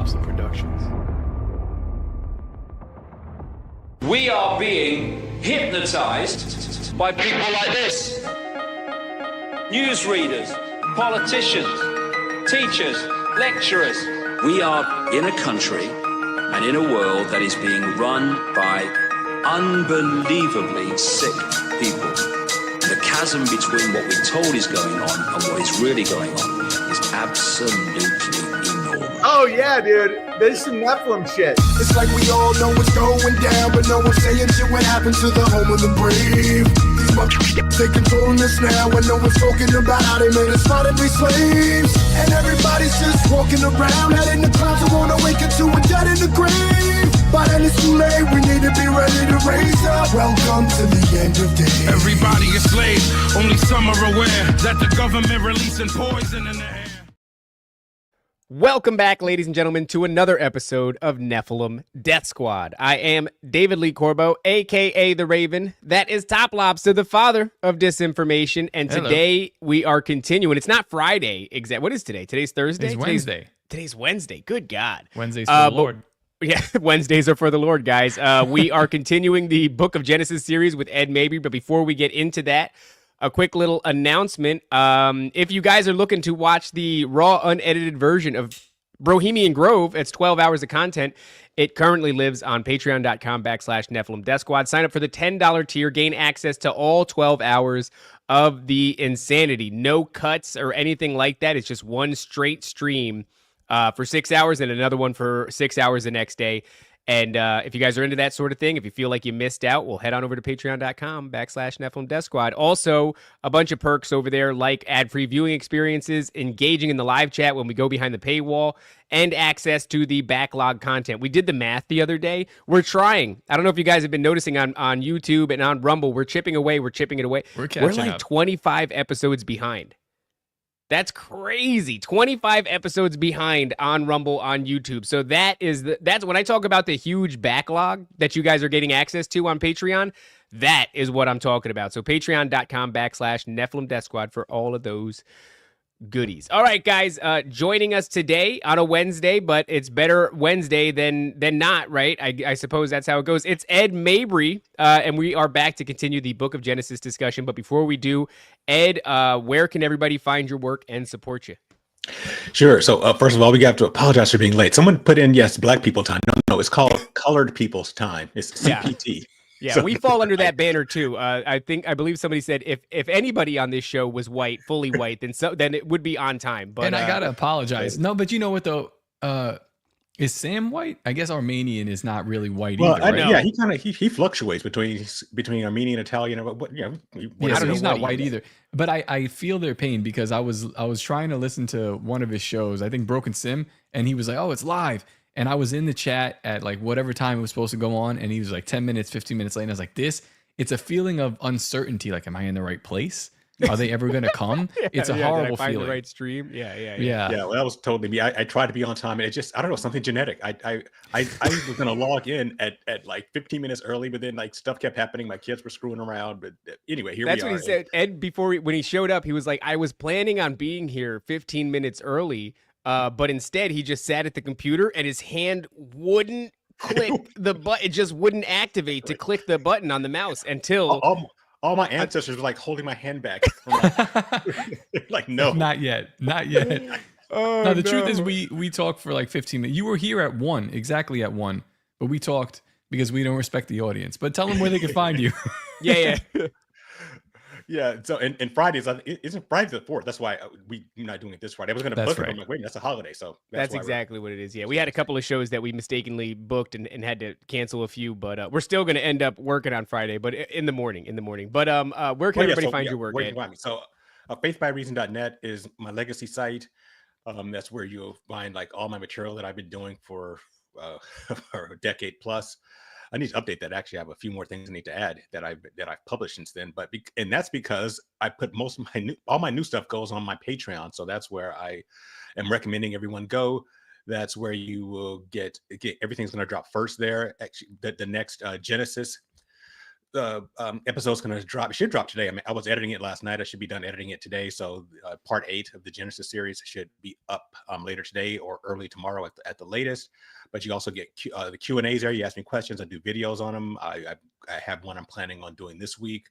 Thompson Productions. We are being hypnotized by people like this. Newsreaders, politicians, teachers, lecturers. We are in a country and in a world that is being run by unbelievably sick people. The chasm between what we're told is going on and what is really going on is absolutely enormous. Oh yeah, dude. There's some Nephilim shit. It's like we all know what's going down, but no one's saying shit what happened to the home of the brave. These motherfuckers, they controlling us now, and no one's talking about how they made us fight and be slaves. And everybody's just walking around, heading the clouds and wanna wake up to a dead in the grave. But then it's too late, we need to be ready to raise up. Welcome to the end of days. Everybody is slaves, only some are aware that the government releasing poison in the air. Welcome back, ladies and gentlemen, to another episode of Nephilim Death Squad. I am David Lee Corbo, a.k.a. The Raven. That is Top Lobster, the father of disinformation. And today we are continuing. It's not Friday. What is today? Today's Thursday? It's Wednesday. Today's Wednesday. Good God. Wednesday's for the Lord. Yeah, Wednesdays are for the Lord, guys. We are continuing the Book of Genesis series with Ed Mabry. But before we get into that, a quick little announcement. If you guys are looking to watch the raw, unedited version of Bohemian Grove, it's 12 hours of content. It currently lives on patreon.com/Nephilim Death Squad. Sign up for the $10 tier. Gain access to all 12 hours of the insanity. No cuts or anything like that. It's just one straight stream for 6 hours and another one for 6 hours the next day. And if you guys are into that sort of thing, if you feel like you missed out, well, head on over to patreon.com/Nephilim Death Squad. Also, a bunch of perks over there like ad-free viewing experiences, engaging in the live chat when we go behind the paywall, and access to the backlog content. We did the math the other day. We're trying. I don't know if you guys have been noticing on YouTube and on Rumble. We're chipping away. We're chipping it away. We're like up. 25 episodes behind. That's crazy. 25 episodes behind on Rumble on YouTube. So that's when I talk about the huge backlog that you guys are getting access to on Patreon. That is what I'm talking about. So patreon.com/Nephilim Death Squad for all of those goodies. All right, guys, joining us today on a Wednesday, but it's better Wednesday than not, right? I suppose that's how it goes. It's Ed Mabry, and we are back to continue the Book of Genesis discussion. But before we do, Ed, where can everybody find your work and support you? Sure. So first of all, we have to apologize for being late. Someone put in, yes, Black people time. No, it's called Colored People's Time. It's CPT. Yeah, so, we fall under that banner too. I believe somebody said if anybody on this show was white, fully white, then it would be on time. But and I gotta apologize. No, but you know what though? Is Sam white? I guess Armenian is not really white either. Right? Yeah, he fluctuates between Armenian, Italian, but yeah, so he's not white either. But I feel their pain because I was trying to listen to one of his shows. I think Broken Sim, and he was like, "Oh, it's live." And I was in the chat at like whatever time it was supposed to go on. And he was like 10 minutes, 15 minutes late. And I was like, it's a feeling of uncertainty. Like, am I in the right place? Are they ever going to come? It's a horrible did I find feeling. The right stream. Yeah. Yeah, well, that was totally me. I tried to be on time, and it just, I don't know, something genetic. I was going to log in at like 15 minutes early, but then like stuff kept happening. My kids were screwing around. But anyway, That's we are. That's what he said. Ed, when he showed up, he was like, I was planning on being here 15 minutes early. But instead, he just sat at the computer and his hand wouldn't click the button. It just wouldn't activate to click the button on the mouse until... All my ancestors were like holding my hand back. Like, no. Not yet. No, the truth is we talked for like 15 minutes. You were here at 1, exactly at 1. But we talked because we don't respect the audience. But tell them where they can find you. Yeah. Yeah, so and Fridays isn't Friday the 4th. That's why we're not doing it this Friday. I was going to book it. I'm like, wait, that's a holiday, so that's exactly what it is. Yeah, we had a couple of shows that we mistakenly booked and had to cancel a few, but we're still going to end up working on Friday, but in the morning. But where can everybody find your work? Where can you find me? So faithbyreason.net is my legacy site. That's where you'll find like all my material that I've been doing for a decade plus. I need to update that. Actually, I have a few more things I need to add that I've published since then. And that's because I put most of all my new stuff goes on my Patreon. So that's where I am recommending everyone go. That's where you will get everything's going to drop first there. Actually, the next Genesis the episode's going to drop. It should drop today. I mean, I was editing it last night. I should be done editing it today. So part 8 of the Genesis series should be up later today or early tomorrow at the latest. But you also get the Q&As there. You ask me questions. I do videos on them. I have one I'm planning on doing this week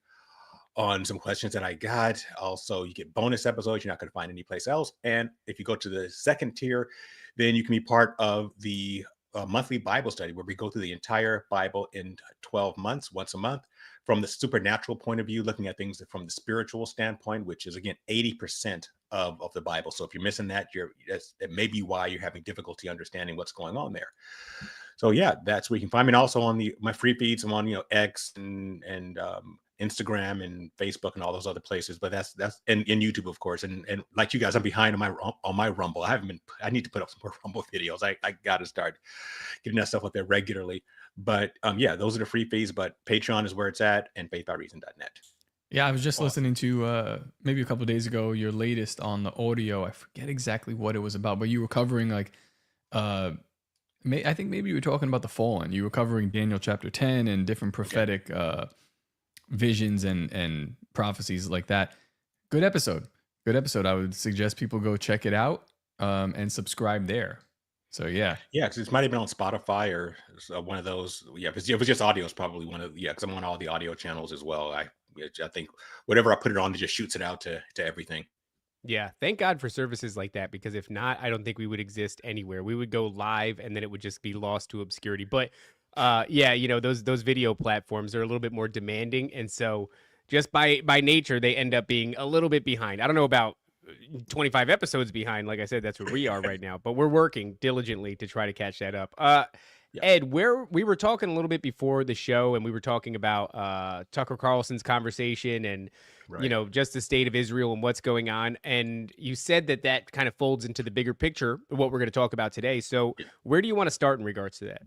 on some questions that I got. Also, you get bonus episodes you're not going to find anyplace else. And if you go to the second tier, then you can be part of the monthly Bible study where we go through the entire Bible in 12 months, once a month, from the supernatural point of view, looking at things from the spiritual standpoint, which is, again, 80% of the Bible. So if you're missing that, it may be why you're having difficulty understanding what's going on there. So yeah, that's where you can find me. And also on my free feeds, I'm on X and Instagram and Facebook and all those other places, but that's and YouTube, of course. And like you guys, I'm behind on my Rumble. I need to put up some more Rumble videos. I got to start getting that stuff up there regularly. But yeah, those are the free feeds, but Patreon is where it's at, and faithbyreason.net. Yeah, I was just listening to maybe a couple of days ago your latest on the audio. I forget exactly what it was about, but you were covering like I think maybe you were talking about the fallen. You were covering Daniel chapter 10 and different prophetic visions and prophecies like that. Good episode. I would suggest people go check it out and subscribe there. So yeah, because it might have been on Spotify or one of those. Yeah, if it was just audio, it's probably one of because I'm on all the audio channels as well. I think whatever I put it on, it just shoots it out to everything. Yeah, thank God for services like that, because if not, I don't think we would exist anywhere. We would go live and then it would just be lost to obscurity. But yeah, those video platforms are a little bit more demanding, and so just by nature they end up being a little bit behind. I don't know about 25 episodes behind. Like I said, that's where we are right now, but we're working diligently to try to catch that up. Ed, where we were talking a little bit before the show, and we were talking about Tucker Carlson's conversation and just the state of Israel and what's going on, and you said that kind of folds into the bigger picture of what we're going to talk about today. So where do you want to start in regards to that?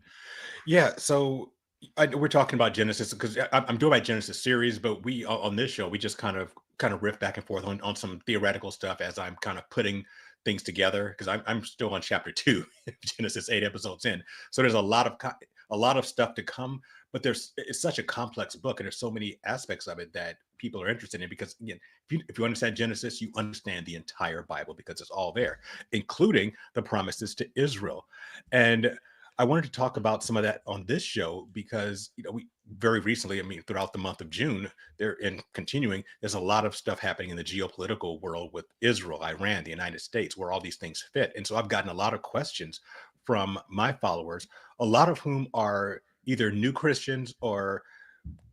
Yeah, so we're talking about Genesis because I'm doing my Genesis series, but we on this show we just kind of riff back and forth on some theoretical stuff as I'm kind of putting things together, because I'm still on chapter 2, Genesis 8 episodes in. So there's a lot of stuff to come, but it's such a complex book, and there's so many aspects of it that people are interested in, because again, if you understand Genesis, you understand the entire Bible, because it's all there, including the promises to Israel. And I wanted to talk about some of that on this show because, we very recently, throughout the month of June, there's a lot of stuff happening in the geopolitical world with Israel, Iran, the United States, where all these things fit. And so I've gotten a lot of questions from my followers, a lot of whom are either new Christians or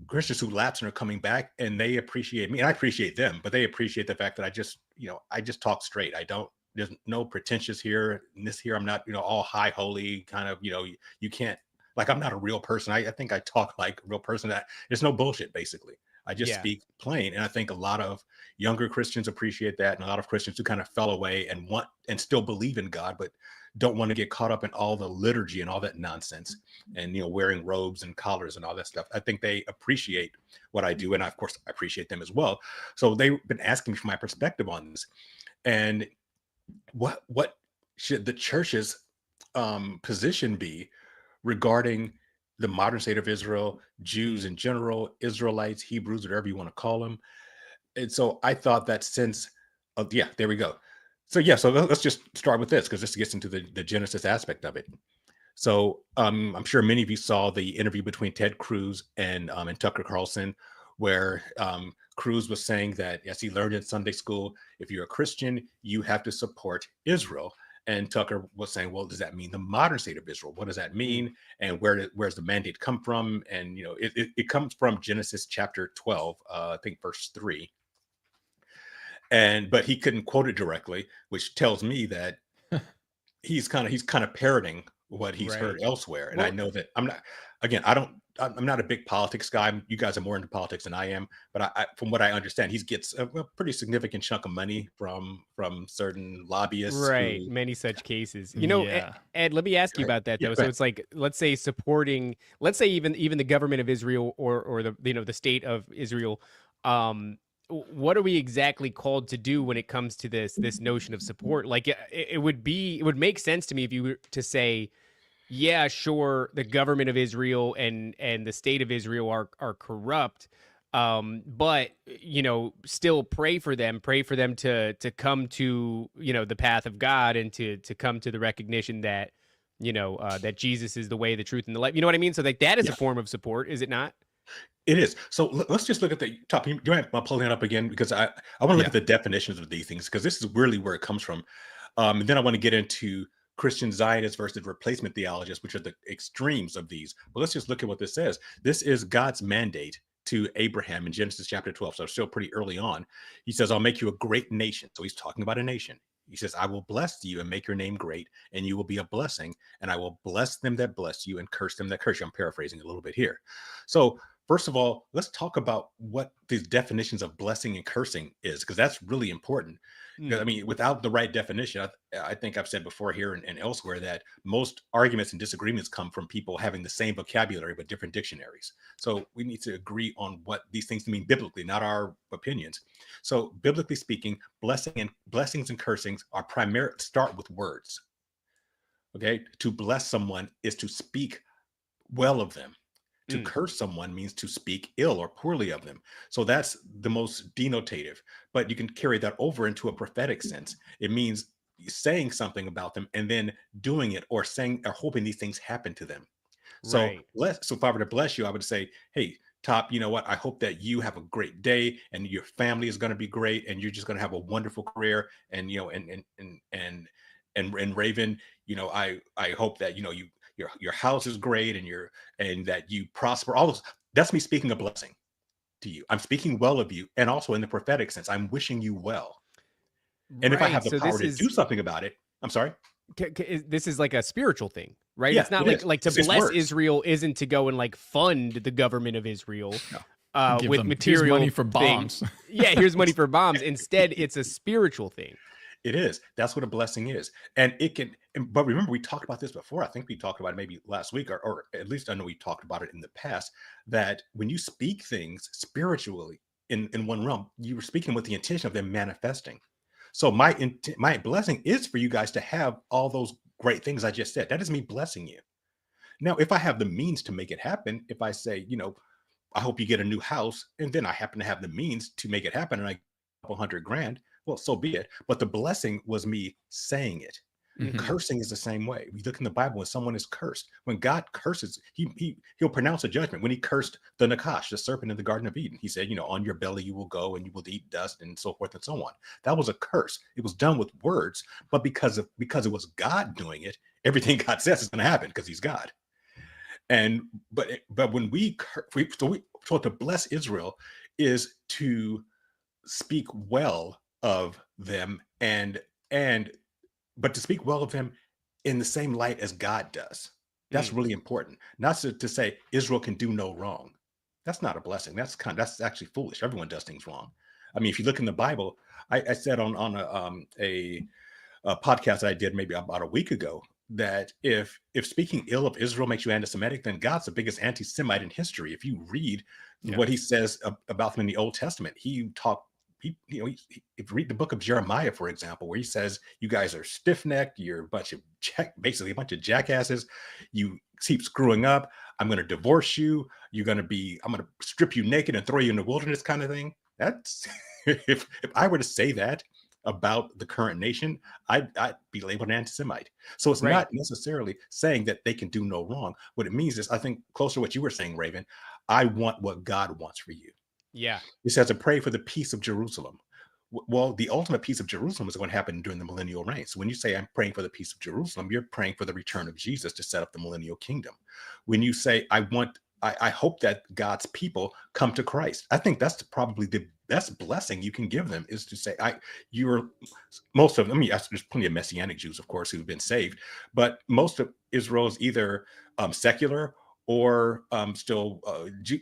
Christians who lapsed and are coming back, and they appreciate me and I appreciate them, but they appreciate the fact that I just talk straight. There's no pretentious here. I'm not, all high holy kind of, you can't, like, I'm not a real person. I think I talk like a real person. There's no bullshit, basically. I just speak plain. And I think a lot of younger Christians appreciate that. And a lot of Christians who kind of fell away and still believe in God, but don't want to get caught up in all the liturgy and all that nonsense and, wearing robes and collars and all that stuff. I think they appreciate what I do. And of course, I appreciate them as well. So they've been asking me for my perspective on this. And what should the church's position be regarding the modern state of Israel, Jews in general, Israelites, Hebrews, whatever you want to call them? And so I thought that there we go. So let's just start with this, because this gets into the Genesis aspect of it. So I'm sure many of you saw the interview between Ted Cruz and Tucker Carlson, where Cruz was saying that, as he learned in Sunday school, if you're a Christian, you have to support Israel. And Tucker was saying, well, does that mean the modern state of Israel? What does that mean? And where's the mandate come from? And, it comes from Genesis chapter 12, I think verse 3. But he couldn't quote it directly, which tells me that he's kind of parroting what he's heard elsewhere. And I know that I'm not a big politics guy. You guys are more into politics than I am, but from what I understand, he gets a pretty significant chunk of money from certain lobbyists. Right. Many such cases. Ed, let me ask you about that though. So it's like, let's say even the government of Israel or the state of Israel, what are we exactly called to do when it comes to this notion of support? Like it would make sense to me if you were to say, yeah, sure, the government of Israel and the state of Israel are corrupt. But still pray for them to come to, the path of God, and to come to the recognition that, that Jesus is the way, the truth, and the life. You know what I mean? So like that is a form of support, is it not? It is. So let's just look at the top. Do you mind pulling it up again? Because I want to look at the definitions of these things, because this is really where it comes from. And then I want to get into Christian Zionists versus replacement theologists, which are the extremes of these. But let's just look at what this says. This is God's mandate to Abraham in Genesis chapter 12. So still pretty early on. He says, I'll make you a great nation. So he's talking about a nation. He says, I will bless you and make your name great, and you will be a blessing. And I will bless them that bless you and curse them that curse you. I'm paraphrasing a little bit here. So first of all, let's talk about what these definitions of blessing and cursing is, because that's really important. I mean, without the right definition, I think I've said before here and elsewhere that most arguments and disagreements come from people having the same vocabulary but different dictionaries. So we need to agree on what these things mean biblically, not our opinions. So biblically speaking, blessings and cursings are start with words. Okay, to bless someone is to speak well of them. To curse someone means to speak ill or poorly of them. So that's the most denotative, but you can carry that over into a prophetic sense. It means saying something about them and then doing it, or saying or hoping these things happen to them. So so if I were to bless you, I would say, hey, Top, you know what? I hope that you have a great day and your family is going to be great and you're just going to have a wonderful career. And, and Raven, I hope that, your house is great and that you prosper. All those, that's me speaking a blessing to you. I'm speaking well of you, and also in the prophetic sense, I'm wishing you well. And if I have the power to do something about it, I'm sorry. This is like a spiritual thing, right? Yeah, it's not like to bless Israel isn't to go and like fund the government of Israel. No. With material money for bombs. Yeah, here's money for bombs. Instead, it's a spiritual thing. It is. That's what a blessing is. And it can, but remember, we talked about this before. I think we talked about it maybe last week, or at least I know we talked about it in the past, that when you speak things spiritually in one realm, you were speaking with the intention of them manifesting. So my blessing is for you guys to have all those great things I just said. That is me blessing you. Now, if I have the means to make it happen, if I say, I hope you get a new house, and then I happen to have the means to make it happen, and I get a couple $100,000, well, so be it. But the blessing was me saying it. Cursing is the same way. We look in the Bible, when someone is cursed, when God curses, he'll pronounce a judgment. When he cursed the Nakash, the serpent in the Garden of Eden, he said, on your belly you will go and you will eat dust, and so forth and so on. That was a curse. It was done with words, but because it was God doing it, everything God says is going to happen because he's God. And but when so to bless Israel is to speak well of them, but to speak well of them in the same light as God does. That's really important. Not to say Israel can do no wrong. That's not a blessing. That's actually foolish. Everyone does things wrong. I mean, if you look in the Bible, I said on a podcast that I did maybe about a week ago that if speaking ill of Israel makes you anti-Semitic, then God's the biggest anti-Semite in history. If you read what he says about them in the Old Testament, if you read the book of Jeremiah, for example, where he says, you guys are stiff-necked, you're basically a bunch of jackasses, you keep screwing up, I'm going to divorce you, I'm going to strip you naked and throw you in the wilderness, kind of thing. That's if I were to say that about the current nation, I'd be labeled an anti-Semite. So it's not necessarily saying that they can do no wrong. What it means is, I think, closer to what you were saying, Raven, I want what God wants for you. Yeah. It says to pray for the peace of Jerusalem. Well, the ultimate peace of Jerusalem is going to happen during the millennial reign. So when you say I'm praying for the peace of Jerusalem, you're praying for the return of Jesus to set up the millennial kingdom. When you say I hope that God's people come to Christ, I think that's probably the best blessing you can give them, is to say most of them. There's plenty of Messianic Jews, of course, who've been saved, but most of Israel is either secular or still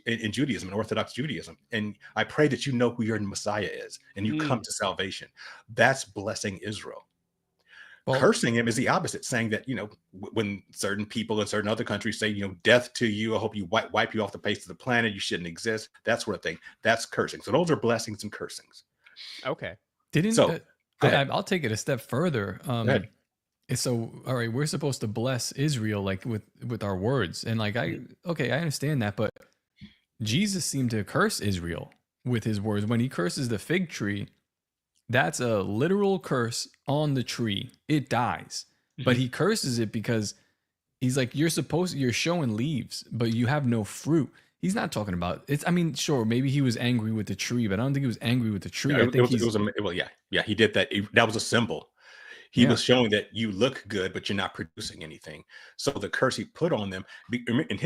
in Judaism, in Orthodox Judaism. And I pray that you know who your Messiah is and you come to salvation. That's blessing Israel. Well, cursing him is the opposite, saying that, when certain people in certain other countries say, death to you, I hope you wipe you off the face of the planet, you shouldn't exist, that sort of thing. That's cursing. So those are blessings and cursings. Okay. I'll take it a step further. So all right, we're supposed to bless Israel like with our words, and like I understand that, but Jesus seemed to curse Israel with his words when he curses the fig tree. That's a literal curse on the tree. It dies, but he curses it because he's like, you're showing leaves, but you have no fruit. He's not talking about it's. I mean, sure, maybe he was angry with the tree, but I don't think he was angry with the tree. Yeah, I think he's well, yeah, he did that. That was a symbol. He yeah. was showing that you look good, but you're not producing anything. So the curse he put on them, and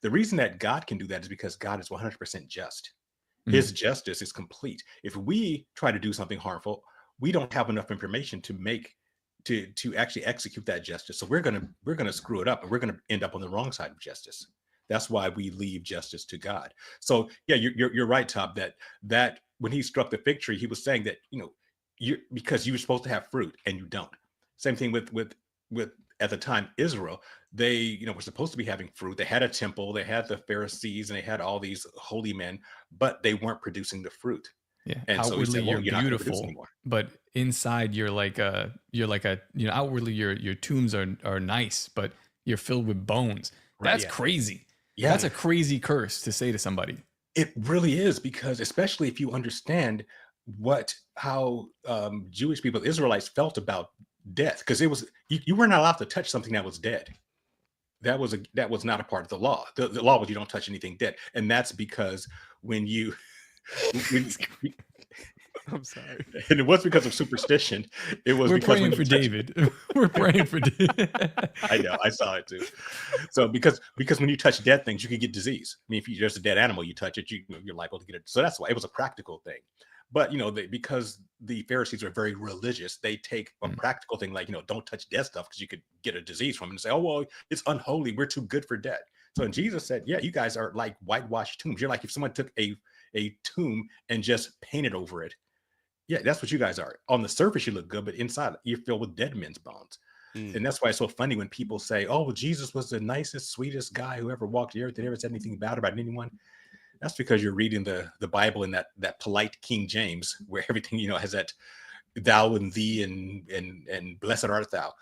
the reason that God can do that is because God is 100% just. His justice is complete. If we try to do something harmful, we don't have enough information to actually execute that justice. So we're gonna screw it up, and we're gonna end up on the wrong side of justice. That's why we leave justice to God. So yeah, you're right, Tom. That when he struck the fig tree, he was saying that because you were supposed to have fruit and you don't. Same thing with at the time Israel, they were supposed to be having fruit. They had a temple, they had the Pharisees, and they had all these holy men, but they weren't producing the fruit. Yeah, And so he outwardly said, well, you're you're not gonna produce beautiful, anymore. but inside you're like a outwardly your tombs are nice, but you're filled with bones. Right. That's Yeah. crazy. Yeah. That's a crazy curse to say to somebody. It really is, because especially if you understand how Jewish people, Israelites, felt about death, because it was you were not allowed to touch something that was dead. That was not a part of the law. The law was you don't touch anything dead, and that's because when you when, I'm sorry. and it was because of superstition. It was We're because praying when for you touch- David. We're praying for David. I know, I saw it too. So because when you touch dead things, you can get disease. I mean, if there's a dead animal, you touch it, you're liable to get it. So that's why it was a practical thing. But because the Pharisees are very religious, they take a practical thing like don't touch dead stuff because you could get a disease from it, and say, oh well, it's unholy. We're too good for dead. So Jesus said, yeah, you guys are like whitewashed tombs. You're like if someone took a tomb and just painted over it. Yeah, that's what you guys are. On the surface, you look good, but inside, you're filled with dead men's bones. And that's why it's so funny when people say, oh, well, Jesus was the nicest, sweetest guy who ever walked the earth. They never said anything bad about anyone. That's because you're reading the Bible in that polite King James, where everything, has that thou and thee and blessed art thou.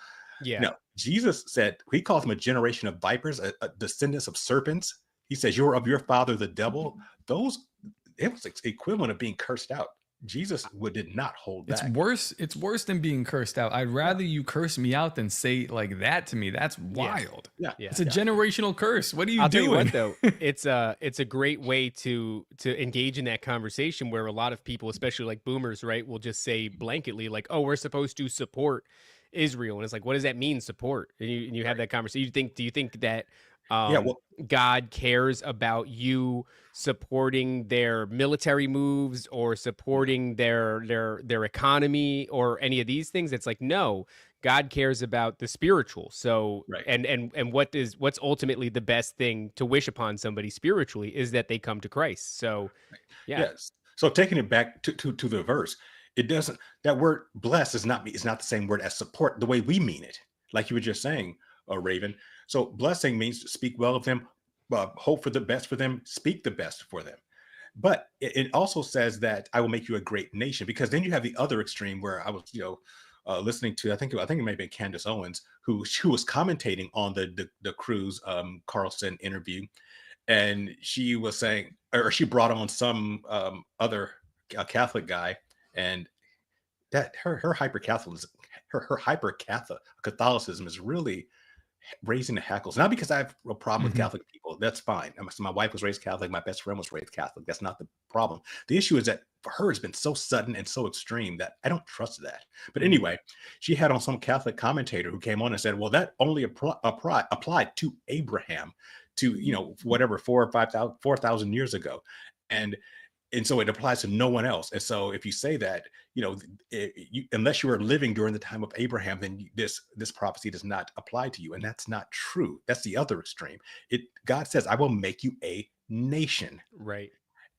Yeah. No, Jesus said, he calls them a generation of vipers, a descendants of serpents. He says, you're of your father, the devil. It was equivalent of being cursed out. Jesus did not hold back. It's worse than being cursed out. I'd rather you curse me out than say like that to me. That's wild. Yeah. It's a generational curse. What are you I'll tell doing? you what, though, it's a great way to engage in that conversation where a lot of people, especially like boomers, right, will just say blanketly like, "Oh, we're supposed to support Israel," and it's like, what does that mean, support? And you have that conversation. Do you think that God cares about you supporting their military moves or supporting their economy or any of these things? It's like, no, God cares about the spiritual. So, Right. and what's ultimately the best thing to wish upon somebody spiritually is that they come to Christ. So, yeah. Yes. So taking it back to the verse, that word bless is not the same word as support the way we mean it. Like you were just saying, Raven. So blessing means to speak well of them, hope for the best for them, speak the best for them. But it also says that I will make you a great nation, because then you have the other extreme where I was, listening to, I think it may have been Candace Owens, who was commentating on the Cruz Carlson interview. And she was saying, or she brought on some other Catholic guy, and that her Catholicism is really raising the hackles. Not because I have a problem with Catholic people. That's fine. My wife was raised Catholic. My best friend was raised Catholic. That's not the problem. The issue is that for her, it's been so sudden and so extreme that I don't trust that. But anyway, she had on some Catholic commentator who came on and said, well, that only applied to Abraham, to, whatever, 4,000 years ago. And so it applies to no one else. And so if you say that, unless you were living during the time of Abraham, then this prophecy does not apply to you. And that's not true. That's the other extreme. God says, I will make you a nation. Right.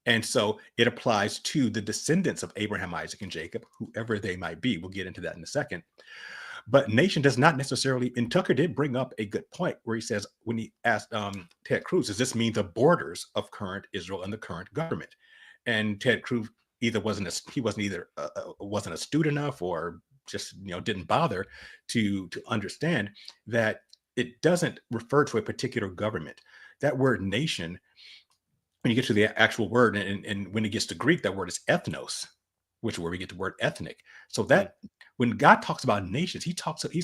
And so it applies to the descendants of Abraham, Isaac, and Jacob, whoever they might be. We'll get into that in a second. But nation does not necessarily, and Tucker did bring up a good point where he says, when he asked Ted Cruz, does this mean the borders of current Israel and the current government? And Ted Cruz wasn't astute enough or just didn't bother to understand that it doesn't refer to a particular government. That word nation, when you get to the actual word, and when it gets to Greek, that word is ethnos, which is where we get the word ethnic. So that when God talks about nations, he's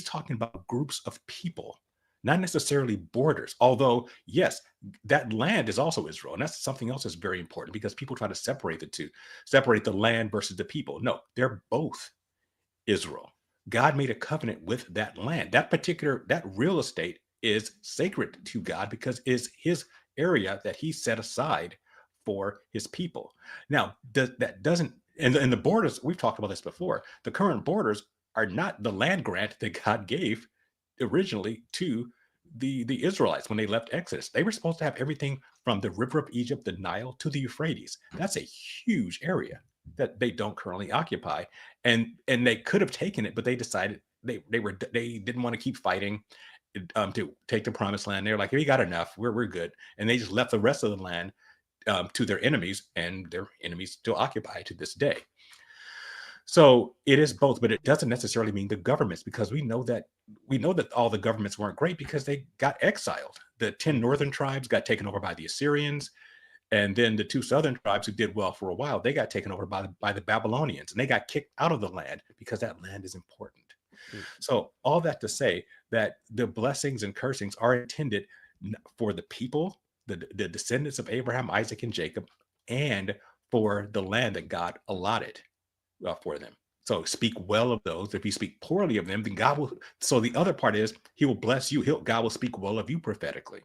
talking about groups of people, not necessarily borders. Although, yes, that land is also Israel. And that's something else that's very important, because people try to separate the two, separate the land versus the people. No, they're both Israel. God made a covenant with that land. That real estate is sacred to God because it's his area that he set aside for his people. Now, that doesn't, and the borders, we've talked about this before, the current borders are not the land grant that God gave originally to the Israelites when they left Exodus. They were supposed to have everything from the river of Egypt, the Nile, to the Euphrates. That's a huge area that they don't currently occupy. And they could have taken it, but they decided they didn't want to keep fighting to take the promised land. They're like, we got enough, we're good. And they just left the rest of the land to their enemies, and their enemies still occupy to this day. So it is both, but it doesn't necessarily mean the governments, because we know that all the governments weren't great because they got exiled. The 10 northern tribes got taken over by the Assyrians, and then the 2 southern tribes who did well for a while, they got taken over by the Babylonians, and they got kicked out of the land because that land is important. So all that to say that the blessings and cursings are intended for the people, the descendants of Abraham, Isaac, and Jacob, and for the land that God allotted for them. So speak well of those. If you speak poorly of them, then God will. So the other part is he will bless you. God will speak well of you prophetically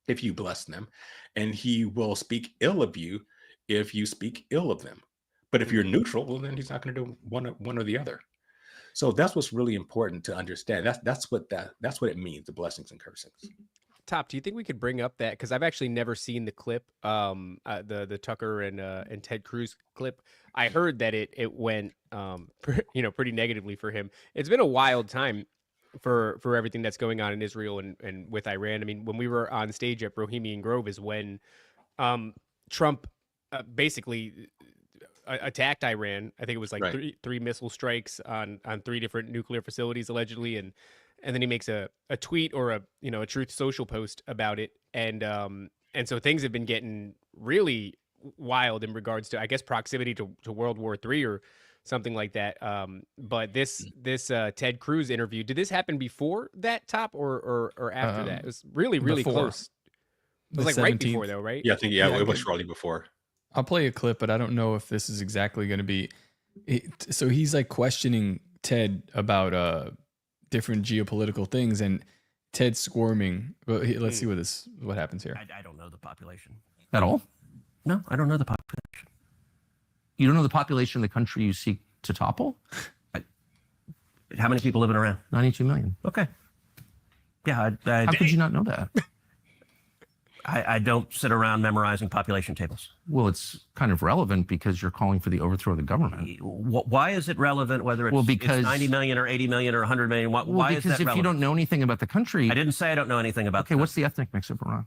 if you bless them, and he will speak ill of you if you speak ill of them. But if you're neutral, well, then he's not going to do one or the other. So that's what's really important to understand. That's what it means, the blessings and cursings. Top, do you think we could bring up that, because I've actually never seen the clip, the Tucker and Ted Cruz clip. I heard that it went pretty negatively for him. It's been a wild time for everything that's going on in Israel and with Iran. I mean, when we were on stage at Bohemian Grove is when Trump basically attacked Iran. I think it was like three missile strikes on 3 different nuclear facilities allegedly, and then he makes a tweet or a Truth Social post about it, and so things have been getting really wild in regards to, I guess, proximity to World War III or something like that. But this Ted Cruz interview, did this happen before that, Top, or after that? It was really before. close. It was like 17th. right before though, right? Yeah, I think it was shortly before. I'll play a clip, but I don't know if this is exactly going to be. So he's like questioning Ted about different geopolitical things, and Ted's squirming. But let's see what happens here. I don't know the population at all. No, I don't know the population. You don't know the population of the country you seek to topple? How many people living around? 92 million. Okay. Yeah. How could you not know that? I don't sit around memorizing population tables. Well, it's kind of relevant because you're calling for the overthrow of the government. Why is it relevant whether it's, because it's 90 million or 80 million or 100 million? Why is that relevant? Because if you don't know anything about the country... I didn't say I don't know anything about Okay, what's the ethnic mix of Iran?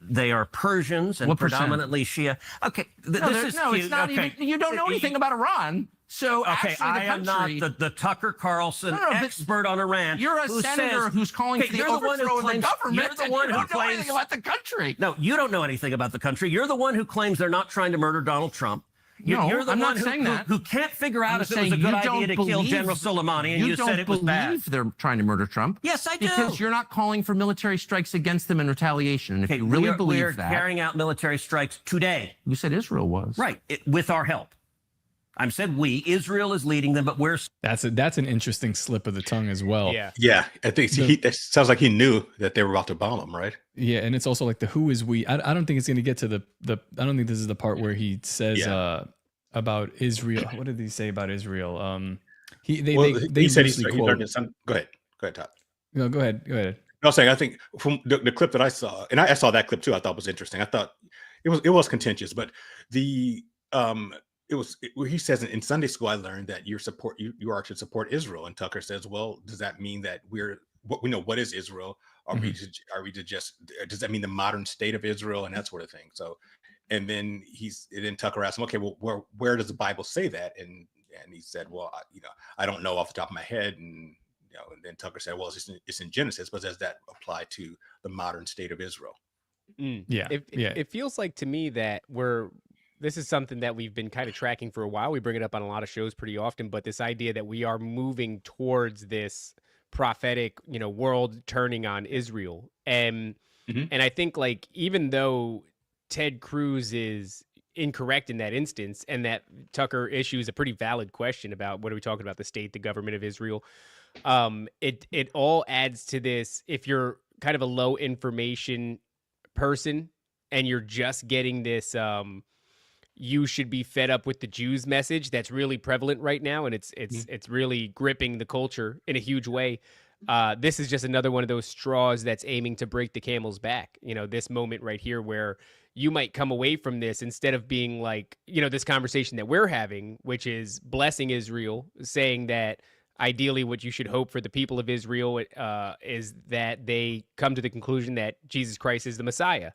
They are Persians and predominantly Shia. Okay, it's not even... You don't know anything about Iran. So okay, I am not the Tucker Carlson expert on Iran. You're a senator who's calling for the overthrow of the government. You're the one who claims anything about the country. No, you don't know anything about the country. You're the one who claims they're not trying to murder Donald Trump. You're the I'm one not saying that. who can't figure out if it was a good idea to kill General Soleimani, and you said it was bad. You don't believe they're trying to murder Trump. Yes, I do. Because you're not calling for military strikes against them in retaliation. And if you really believe that... We're carrying out military strikes today. You said Israel was. Right, with our help. I said we. Israel is leading them, but we're... That's an interesting slip of the tongue as well. Yeah. I think that sounds like he knew that they were about to bomb him, right? Yeah, and it's also like the who is we. I don't think it's going to get to the. I don't think this is the part where he says about Israel. What did he say about Israel? He said he learned it. Go ahead, Todd. No, go ahead. No, I'm saying I think from the clip that I saw, and I saw that clip too. I thought was interesting. I thought it was contentious, but he says in Sunday school, I learned that you are to support Israel. And Tucker says, well, does that mean that what is Israel? Are we to just, does that mean the modern state of Israel and that sort of thing? So, and then Tucker asked him, okay, well, where does the Bible say that? And And he said, well, I don't know off the top of my head. And and then Tucker said, well, it's in Genesis, but does that apply to the modern state of Israel? Yeah. It feels like to me that this is something that we've been kind of tracking for a while. We bring it up on a lot of shows pretty often, but this idea that we are moving towards this prophetic, world turning on Israel. And I think, like, even though Ted Cruz is incorrect in that instance, and that Tucker issues a pretty valid question about what are we talking about, the state, the government of Israel, it all adds to this. If you're kind of a low information person and you're just getting this you should be fed up with the Jews message that's really prevalent right now, and it's really gripping the culture in a huge way. This is just another one of those straws that's aiming to break the camel's back. This moment right here where you might come away from this, instead of being like, this conversation that we're having, which is blessing Israel, saying that ideally what you should hope for the people of Israel is that they come to the conclusion that Jesus Christ is the Messiah.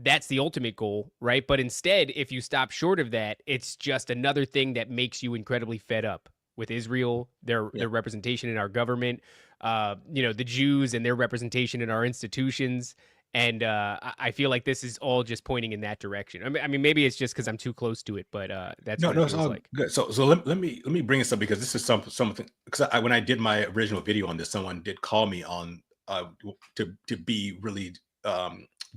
That's the ultimate goal, right? But instead, if you stop short of that, it's just another thing that makes you incredibly fed up with Israel, their representation in our government, the Jews and their representation in our institutions. And I feel like this is all just pointing in that direction. I mean, maybe it's just because I'm too close to it, but that's what it feels like. Good. So let me bring this up, because this is something, because when I did my original video on this, someone did call me on to be really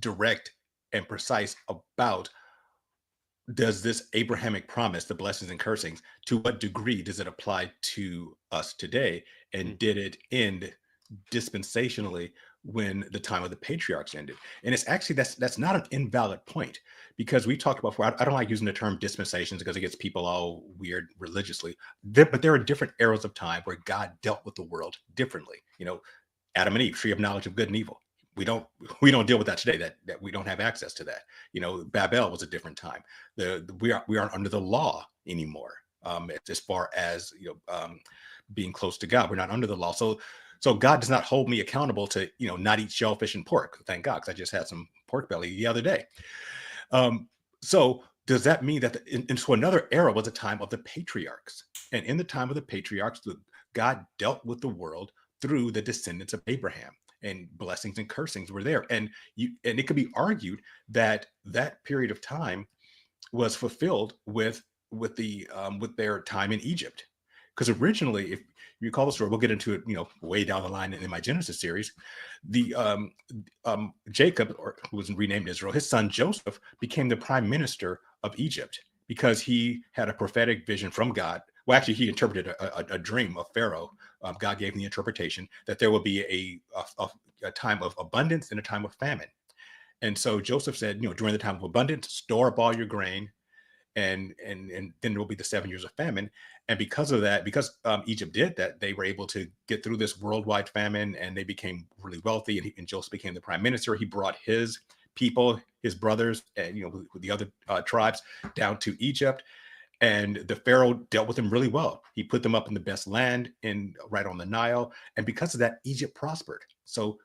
direct and precise about, does this Abrahamic promise, the blessings and cursings, to what degree does it apply to us today? And did it end dispensationally when the time of the patriarchs ended? And it's actually, that's not an invalid point, because we talked about before, I don't like using the term dispensations because it gets people all weird religiously. But there are different eras of time where God dealt with the world differently. Adam and Eve, tree of knowledge of good and evil. We don't deal with that today. That we don't have access to that. Babel was a different time. We aren't under the law anymore. As far as being close to God, we're not under the law. So God does not hold me accountable to not eat shellfish and pork. Thank God, because I just had some pork belly the other day. So does that mean that into another era was a time of the patriarchs? And in the time of the patriarchs, God dealt with the world through the descendants of Abraham. And blessings and cursings were there, and it could be argued that that period of time was fulfilled with their time in Egypt, because originally, if you recall the story, we'll get into it, way down the line in my Genesis series. The Jacob, who was renamed Israel, his son Joseph became the prime minister of Egypt because he had a prophetic vision from God. Well, actually, he interpreted a dream of Pharaoh. God gave him the interpretation that there will be a time of abundance and a time of famine. And so Joseph said, during the time of abundance, store up all your grain, and then there will be the 7 years of famine. And because of that, because Egypt did that, they were able to get through this worldwide famine, and they became really wealthy. And Joseph became the prime minister. He brought his people, his brothers, and with the other tribes down to Egypt. And the Pharaoh dealt with them really well. He put them up in the best land right on the Nile. And because of that, Egypt prospered. So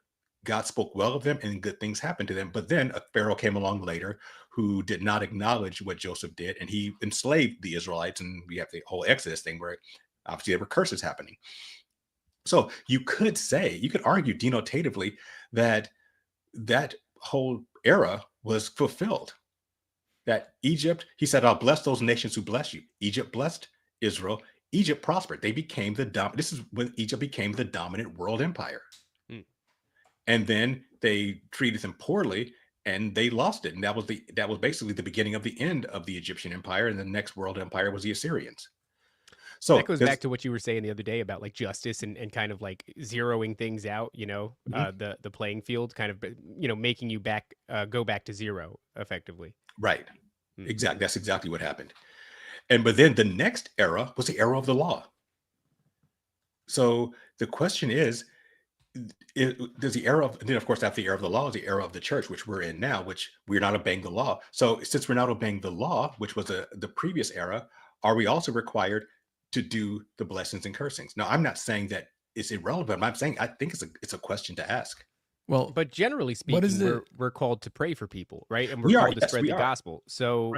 God spoke well of them and good things happened to them. But then a Pharaoh came along later who did not acknowledge what Joseph did. And he enslaved the Israelites. And we have the whole Exodus thing where obviously there were curses happening. So you could argue denotatively that whole era was fulfilled. That Egypt, he said, I'll bless those nations who bless you. Egypt blessed Israel. Egypt prospered. They became this is when Egypt became the dominant world empire. And then they treated them poorly and they lost it. And that was basically the beginning of the end of the Egyptian empire. And the next world empire was the Assyrians. So that goes back to what you were saying the other day about like justice and kind of like zeroing things out, the playing field, kind of, making you go back to zero effectively. Right. Exactly. That's exactly what happened. But then the next era was the era of the law. So the question is, does the era of, and then of course after the era of the law is the era of the church, which we're in now, which we're not obeying the law. So since we're not obeying the law, which was the previous era, are we also required to do the blessings and cursings? Now, I'm not saying that it's irrelevant. I'm saying I think it's a question to ask. Well, but generally speaking, we're called to pray for people, right? And we're called to spread the gospel. So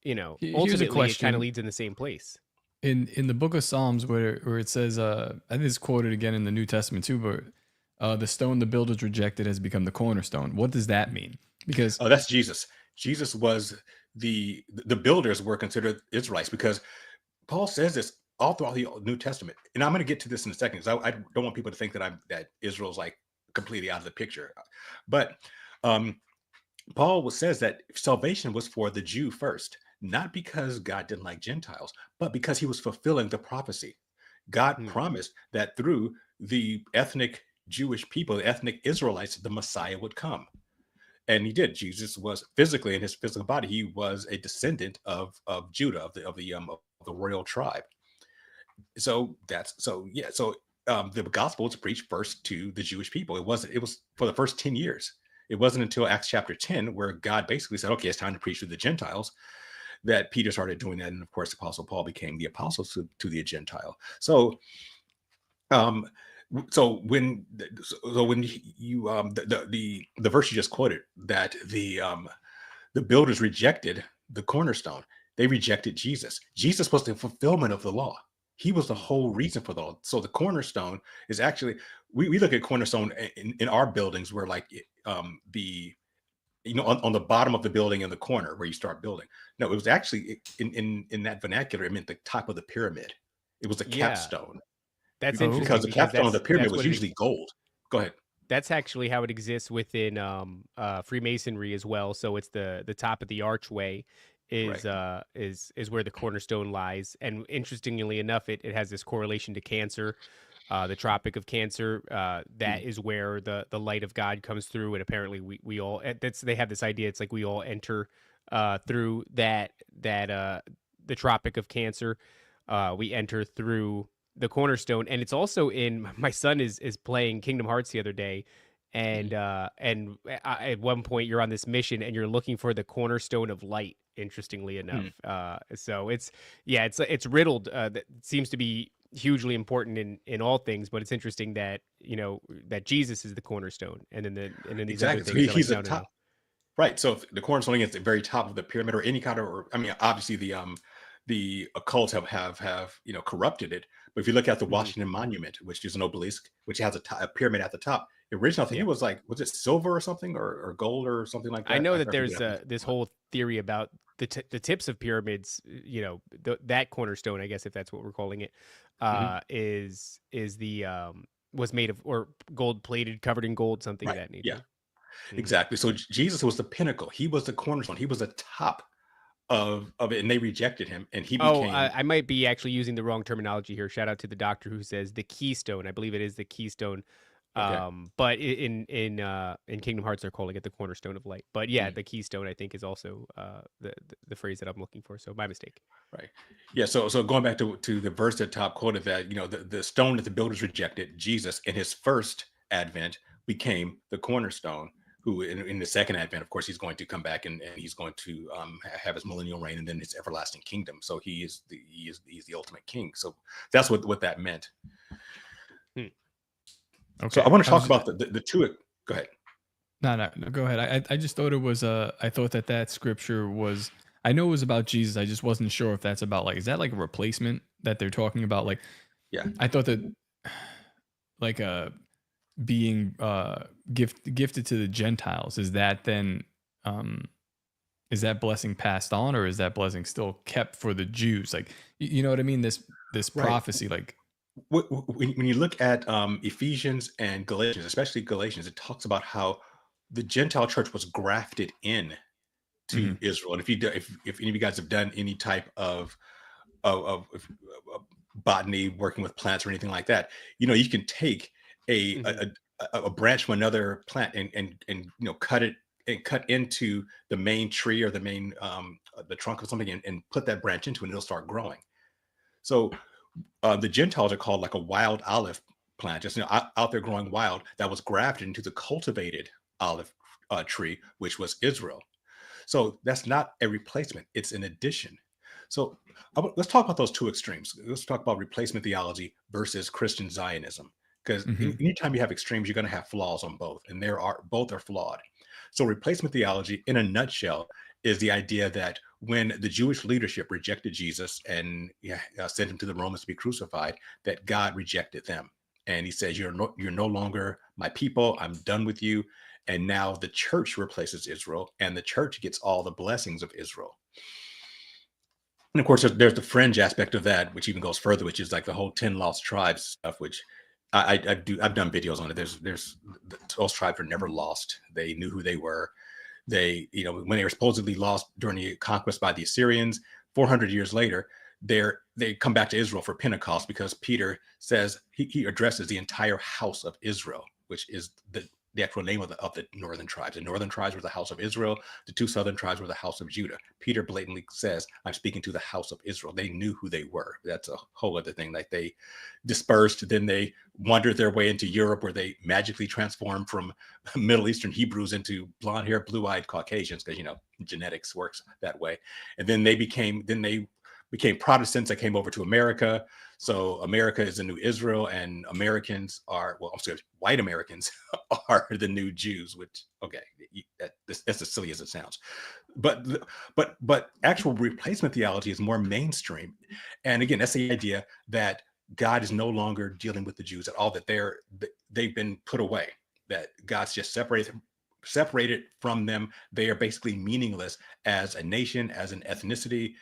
Here's a ultimately it kind question. of leads in the same place. In the book of Psalms where it says, I think it's quoted again in the New Testament too, but the stone the builders rejected has become the cornerstone. What does that mean? Because Oh, that's Jesus. Jesus was the builders were considered Israelites, because Paul says this all throughout the New Testament. And I'm going to get to this in a second, because I don't want people to think that Israel's like completely out of the picture. But Paul says that salvation was for the Jew first, not because God didn't like Gentiles, but because he was fulfilling the prophecy. God promised that through the ethnic Jewish people, the ethnic Israelites, the Messiah would come. And he did. Jesus was physically, in his physical body, he was a descendant of Judah, of the royal tribe. So the gospel was preached first to the Jewish people. It was for the first 10 years. It wasn't until Acts chapter 10 where God basically said, okay, it's time to preach to the Gentiles, that Peter started doing that. And of course, Apostle Paul became the apostle to the Gentile. So when you the verse you just quoted, that the builders rejected the cornerstone, they rejected Jesus. Jesus was the fulfillment of the law. He was the whole reason for the law. So the cornerstone is actually, we look at cornerstone in our buildings where like on the bottom of the building in the corner where you start building. No, it was actually in that vernacular, it meant the top of the pyramid. It was the capstone. That's interesting, because the capstone of the pyramid was usually gold. Go ahead. That's actually how it exists within Freemasonry as well. So it's the top of the archway is where the cornerstone lies. And interestingly enough, it has this correlation to Cancer, the Tropic of Cancer. That is where the light of God comes through. And apparently we all, they have this idea. It's like we all enter through the Tropic of Cancer. We enter through the cornerstone. And it's also my son is playing Kingdom Hearts the other day. And at one point you're on this mission and you're looking for the cornerstone of light, interestingly enough. So it's riddled. That seems to be hugely important in all things, but it's interesting that, that Jesus is the cornerstone. And then these other exactly. things He's like, the top. Right. So if the cornerstone is at the very top of the pyramid, or any kind of, obviously the occults have corrupted it. But if you look at the Washington Monument, which is an obelisk, which has a pyramid at the top, the original, I think it was was it silver or something, or gold or something like that? I know that there's this whole theory about the tips of pyramids, that cornerstone, I guess, if that's what we're calling it, is was made of, or gold plated, covered in gold, something of that nature. Yeah, exactly. So Jesus was the pinnacle. He was the cornerstone. He was the top of it, and they rejected him, and he became. I might be actually using the wrong terminology here. Shout out to the doctor who says the keystone. I believe it is the keystone. Okay. But in Kingdom Hearts they're calling it the cornerstone of light. But yeah, the keystone I think is also the phrase that I'm looking for. So my mistake. Right. Yeah. So going back to the verse at top quoted that the stone that the builders rejected, Jesus in his first advent became the cornerstone. Who in the second advent, of course, he's going to come back and he's going to have his millennial reign and then his everlasting kingdom. So he's the ultimate king. So that's what that meant. Okay. So I want to talk about the two. Go ahead. No, go ahead. I just thought it was I thought that scripture was, I know it was about Jesus. I just wasn't sure if that's about is that like a replacement that they're talking about? Like, yeah, I thought that like being gifted to the Gentiles, is that then is that blessing passed on, or is that blessing still kept for the Jews? Like, you know what I mean? This prophecy, like. When you look at Ephesians and Galatians, especially Galatians, it talks about how the Gentile church was grafted in to Israel. And if any of you guys have done any type of botany, working with plants or anything like that, you can take a branch from another plant and cut it and cut into the main tree or the main the trunk of something and put that branch into it, and it'll start growing. So the Gentiles are called like a wild olive plant, just out there growing wild, that was grafted into the cultivated olive tree, which was Israel. So that's not a replacement; it's an addition. So let's talk about those two extremes. Let's talk about replacement theology versus Christian Zionism, because anytime you have extremes, you're going to have flaws on both, and both are flawed. So replacement theology, in a nutshell, is the idea that when the Jewish leadership rejected Jesus and sent him to the Romans to be crucified, that God rejected them. And he says, you're no longer my people. I'm done with you. And now the church replaces Israel, and the church gets all the blessings of Israel. And of course, there's the fringe aspect of that, which even goes further, which is like the whole 10 lost tribes stuff, which I've done videos on it. Those tribes were never lost. They knew who they were. They, when they were supposedly lost during the conquest by the Assyrians, 400 years later, they come back to Israel for Pentecost, because Peter says he addresses the entire house of Israel, which is the actual name of the northern tribes. The northern tribes were the house of Israel. The two southern tribes were the house of Judah. Peter blatantly says, I'm speaking to the house of Israel. They knew who they were. That's a whole other thing. Like, they dispersed, then they wandered their way into Europe, where they magically transformed from Middle Eastern Hebrews into blonde hair, blue-eyed Caucasians, because genetics works that way. And then they became Protestants that came over to America. So America is the new Israel, and Americans are, white Americans are the new Jews, which, okay, that's as silly as it sounds. But actual replacement theology is more mainstream. And again, that's the idea that God is no longer dealing with the Jews at all, that they've been put away, that God's just separated from them. They are basically meaningless as a nation, as an ethnicity.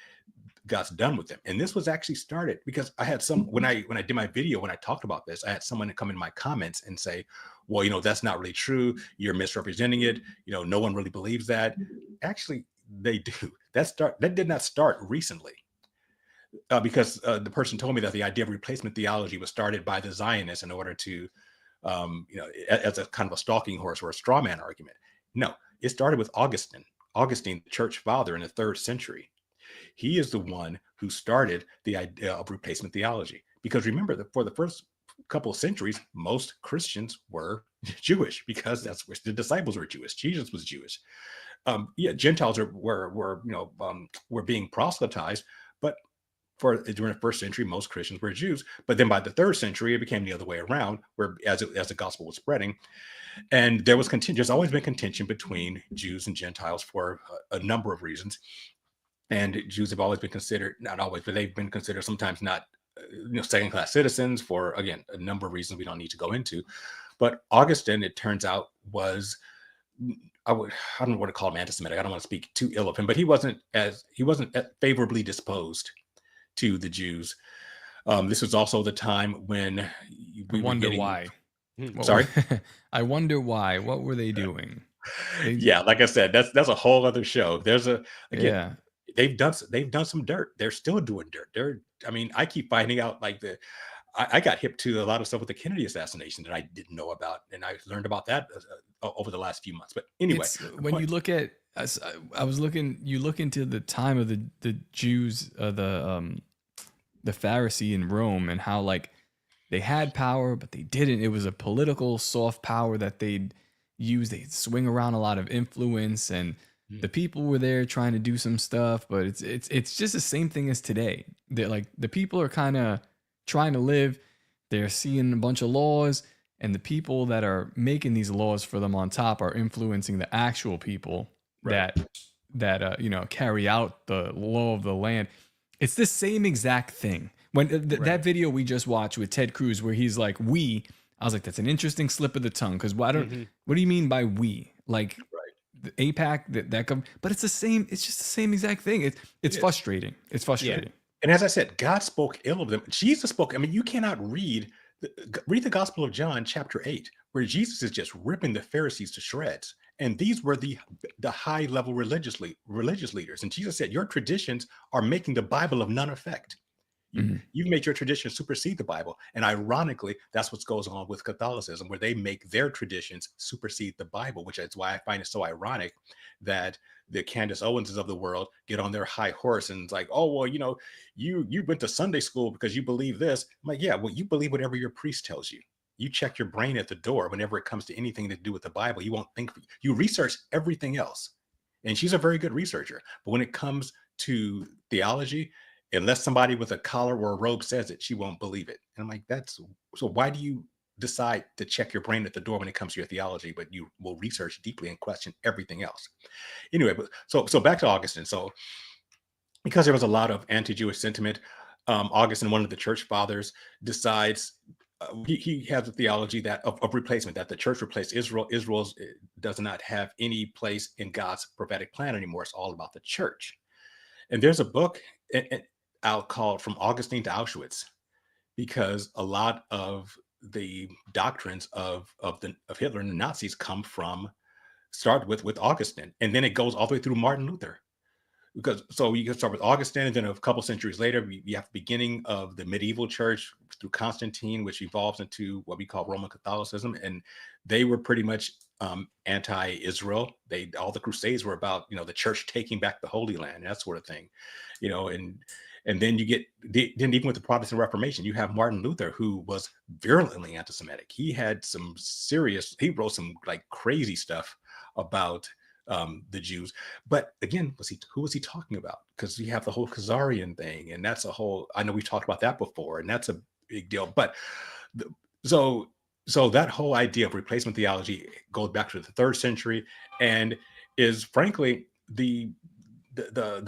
God's done with them. And this was actually started because I had when I did my video, when I talked about this, I had someone come in my comments and say, well, that's not really true. You're misrepresenting it. No one really believes that. Actually, they do. That did not start recently, because the person told me that the idea of replacement theology was started by the Zionists in order to, as a kind of a stalking horse or a straw man argument. No, it started with Augustine, the church father in the 3rd century. He is the one who started the idea of replacement theology. Because remember that for the first couple of centuries, most Christians were Jewish, because that's where the disciples were Jewish. Jesus was Jewish. Gentiles were being proselytized, but during the 1st century, most Christians were Jews. But then by the 3rd century, it became the other way around, where as the gospel was spreading, and there's always been contention between Jews and Gentiles for a number of reasons. And Jews have always been considered, not always, but they've been considered sometimes not, second-class citizens for, again, a number of reasons we don't need to go into. But Augustine, it turns out, was, I don't know what to call him, anti-Semitic. I don't want to speak too ill of him, but he wasn't favorably disposed to the Jews. This was also the time when we wonder why. Sorry, I wonder why. What were they doing? Yeah, like I said, that's a whole other show. They've done some dirt. They're still doing dirt. I keep finding out, like, I got hip to a lot of stuff with the Kennedy assassination that I didn't know about, and I learned about that over the last few months. But anyway, when you look at, you look into the time of the Jews, the Pharisee in Rome, and how, like, they had power, but they didn't. It was a political soft power that they'd use. They'd swing around a lot of influence, and the people were there trying to do some stuff, but it's just the same thing as today. They're like, the people are kind of trying to live. They're seeing a bunch of laws, and the people that are making these laws for them on top are influencing the actual people that carry out the law of the land. It's the same exact thing. When that video we just watched with Ted Cruz, where he's like, I was like, that's an interesting slip of the tongue, because what do you mean by we? Like, the AIPAC, but it's the same. It's just the same exact thing. It's frustrating. It's frustrating. Yeah. And as I said, God spoke ill of them. Jesus spoke. You cannot read the Gospel of John, chapter 8, where Jesus is just ripping the Pharisees to shreds. And these were the high level religious leaders. And Jesus said, your traditions are making the Bible of none effect. You've made your tradition supersede the Bible. And ironically, that's what goes on with Catholicism, where they make their traditions supersede the Bible, which is why I find it so ironic that the Candace Owenses of the world get on their high horse and it's like, oh, well, you went to Sunday school because you believe this. I'm like, yeah, well, you believe whatever your priest tells you. You check your brain at the door whenever it comes to anything to do with the Bible. You won't think, you research everything else. And she's a very good researcher. But when it comes to theology, unless somebody with a collar or a robe says it, she won't believe it. And I'm like, so why do you decide to check your brain at the door when it comes to your theology, but you will research deeply and question everything else? Anyway, so back to Augustine. So because there was a lot of anti-Jewish sentiment, Augustine, one of the church fathers, decides he has a theology that of replacement, that the church replaced Israel. Israel does not have any place in God's prophetic plan anymore. It's all about the church. And there's a book out called From Augustine to Auschwitz, because a lot of the doctrines of Hitler and the Nazis start with Augustine, and then it goes all the way through Martin Luther. Because so you can start with Augustine, and then a couple centuries later, you have the beginning of the medieval church through Constantine, which evolves into what we call Roman Catholicism, and they were pretty much anti-Israel. All the Crusades were about the church taking back the Holy Land, that sort of thing, and then you get then even with the Protestant Reformation, you have Martin Luther, who was virulently anti-Semitic. He wrote some like crazy stuff about the Jews. But again, who was he talking about? Because you have the whole Khazarian thing, and that's I know we've talked about that before, and that's a big deal. But so that whole idea of replacement theology goes back to the 3rd century and is frankly the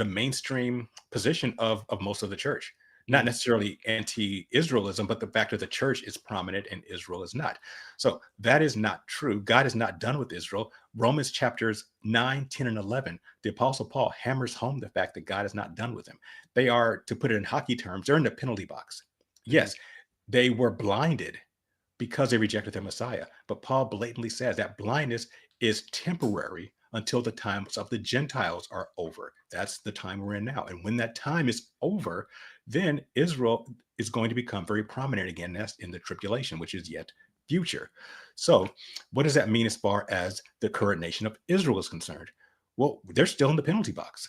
mainstream position of most of the church. Not necessarily anti-Israelism, but the fact that the church is prominent and Israel is not. So that is not true. God is not done with Israel. Romans chapters 9, 10, and 11, the Apostle Paul hammers home the fact that God is not done with him. They are, to put it in hockey terms, they're in the penalty box. Yes, they were blinded because they rejected their Messiah. But Paul blatantly says that blindness is temporary until the times of the Gentiles are over. That's the time we're in now. And when that time is over, then Israel is going to become very prominent again. That's in the tribulation, which is yet future. So what does that mean as far as the current nation of Israel is concerned? Well, they're still in the penalty box.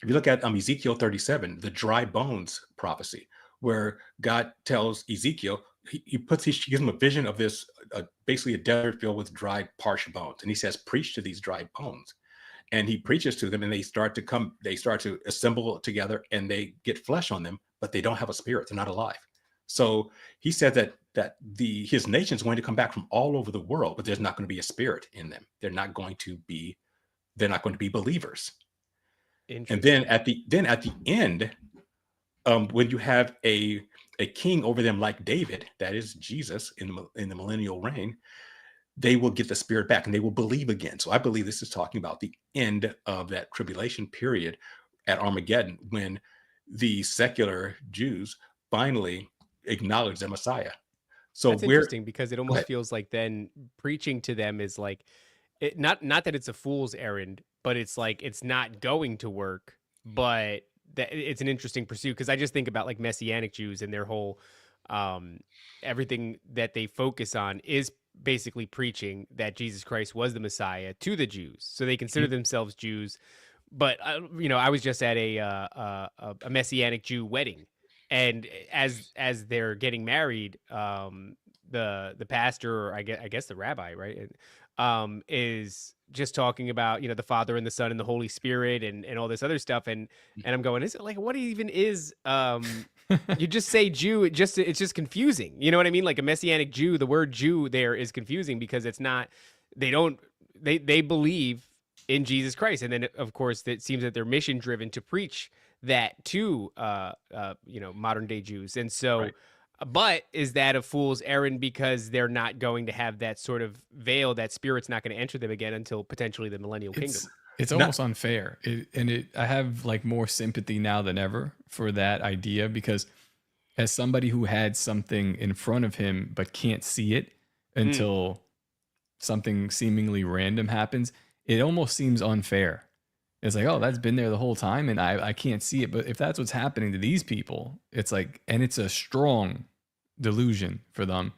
If you look at Ezekiel 37, the dry bones prophecy, where God tells Ezekiel, he gives him a vision of this, basically a desert filled with dry, parched bones. And he says, preach to these dry bones. And he preaches to them, and they start to assemble together, and they get flesh on them, but they don't have a spirit. They're not alive. So he said that his nation is going to come back from all over the world, but there's not going to be a spirit in them. They're not going to be believers. And then at the end, when you have a king over them like David, that is Jesus in the millennial reign, they will get the spirit back and they will believe again. So I believe this is talking about the end of that tribulation period at Armageddon, when the secular Jews finally acknowledge their Messiah. So that's interesting, because it almost feels like then preaching to them is like, not that it's a fool's errand, but it's like it's not going to work, but that it's an interesting pursuit. Because I just think about like Messianic Jews and their whole everything that they focus on is basically preaching that Jesus Christ was the Messiah to the Jews, so they consider themselves Jews. But I was just at a Messianic Jew wedding, and as they're getting married, the pastor, or I guess the rabbi, right, is just talking about the Father and the Son and the Holy Spirit and all this other stuff, and I'm going, is it like, what even is you just say Jew, it's just confusing, you know what I mean? Like a Messianic Jew, the word Jew there is confusing because it's not, they believe in Jesus Christ, and then of course it seems that they're mission driven to preach that to modern day Jews, and so right. But is that a fool's errand, because they're not going to have that sort of veil, that spirit's not going to enter them again until potentially the millennial kingdom? It's almost unfair. I have like more sympathy now than ever for that idea, because as somebody who had something in front of him but can't see it until something seemingly random happens, it almost seems unfair. It's like, oh, that's been there the whole time and I can't see it. But if that's what's happening to these people, it's like, and it's a strong delusion for them.